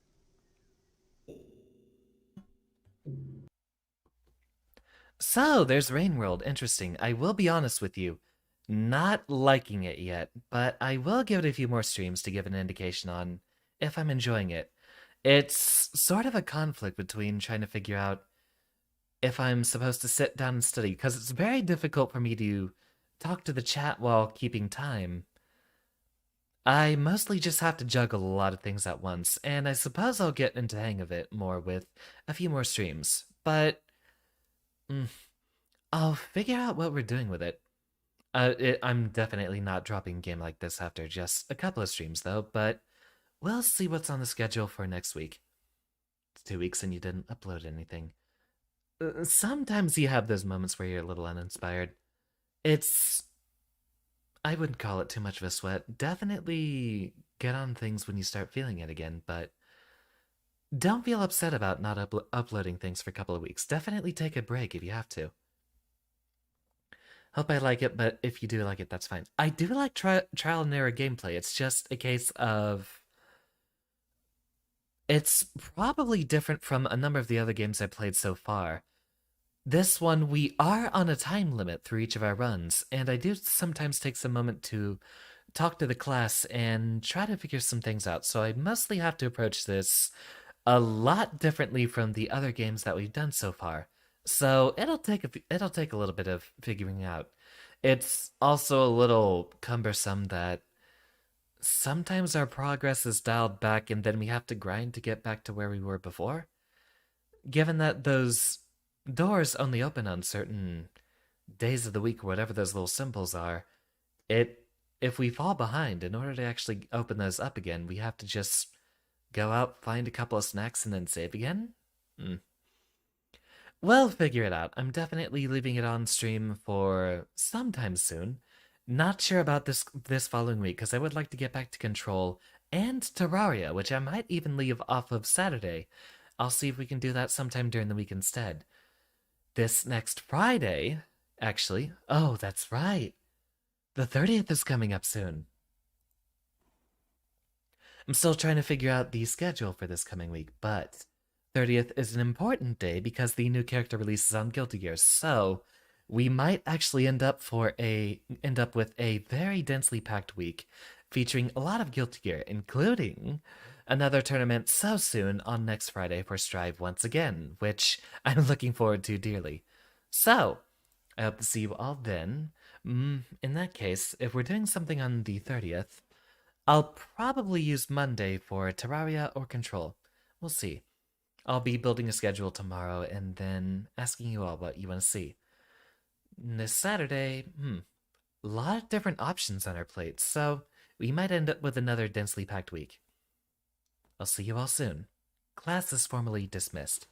So, there's Rain World. Interesting. I will be honest with you. Not liking it yet, but I will give it a few more streams to give an indication on if I'm enjoying it. It's sort of a conflict between trying to figure out if I'm supposed to sit down and study, because it's very difficult for me to talk to the chat while keeping time. I mostly just have to juggle a lot of things at once, and I suppose I'll get into the hang of it more with a few more streams. But I'll figure out what we're doing with it. I'm definitely not dropping a game like this after just a couple of streams, though, but we'll see what's on the schedule for next week. It's 2 weeks and you didn't upload anything. Sometimes you have those moments where you're a little uninspired. It's... I wouldn't call it too much of a sweat. Definitely get on things when you start feeling it again, but don't feel upset about not uploading things for a couple of weeks. Definitely take a break if you have to. Hope I like it, but if you do like it, that's fine. I do like trial and error gameplay. It's just a case of... It's probably different from a number of the other games I've played so far. This one, we are on a time limit through each of our runs, and I do sometimes take some moment to talk to the class and try to figure some things out, so I mostly have to approach this a lot differently from the other games that we've done so far. So it'll take a little bit of figuring out. It's also a little cumbersome that sometimes our progress is dialed back and then we have to grind to get back to where we were before. Given that those doors only open on certain days of the week or whatever those little symbols are, if we fall behind, in order to actually open those up again, we have to just go out, find a couple of snacks, and then save again? We'll figure it out. I'm definitely leaving it on stream for sometime soon. Not sure about this following week, because I would like to get back to Control and Terraria, which I might even leave off of Saturday. I'll see if we can do that sometime during the week instead. This next Friday, actually. Oh, that's right. The 30th is coming up soon. I'm still trying to figure out the schedule for this coming week, but 30th is an important day because the new character releases on Guilty Gear, so we might actually end up with a very densely packed week featuring a lot of Guilty Gear, including another tournament so soon on next Friday for Strive once again, which I'm looking forward to dearly. So, I hope to see you all then. In that case, if we're doing something on the 30th, I'll probably use Monday for Terraria or Control. We'll see. I'll be building a schedule tomorrow and then asking you all what you want to see. This Saturday, a lot of different options on our plates, so we might end up with another densely packed week. I'll see you all soon. Class is formally dismissed.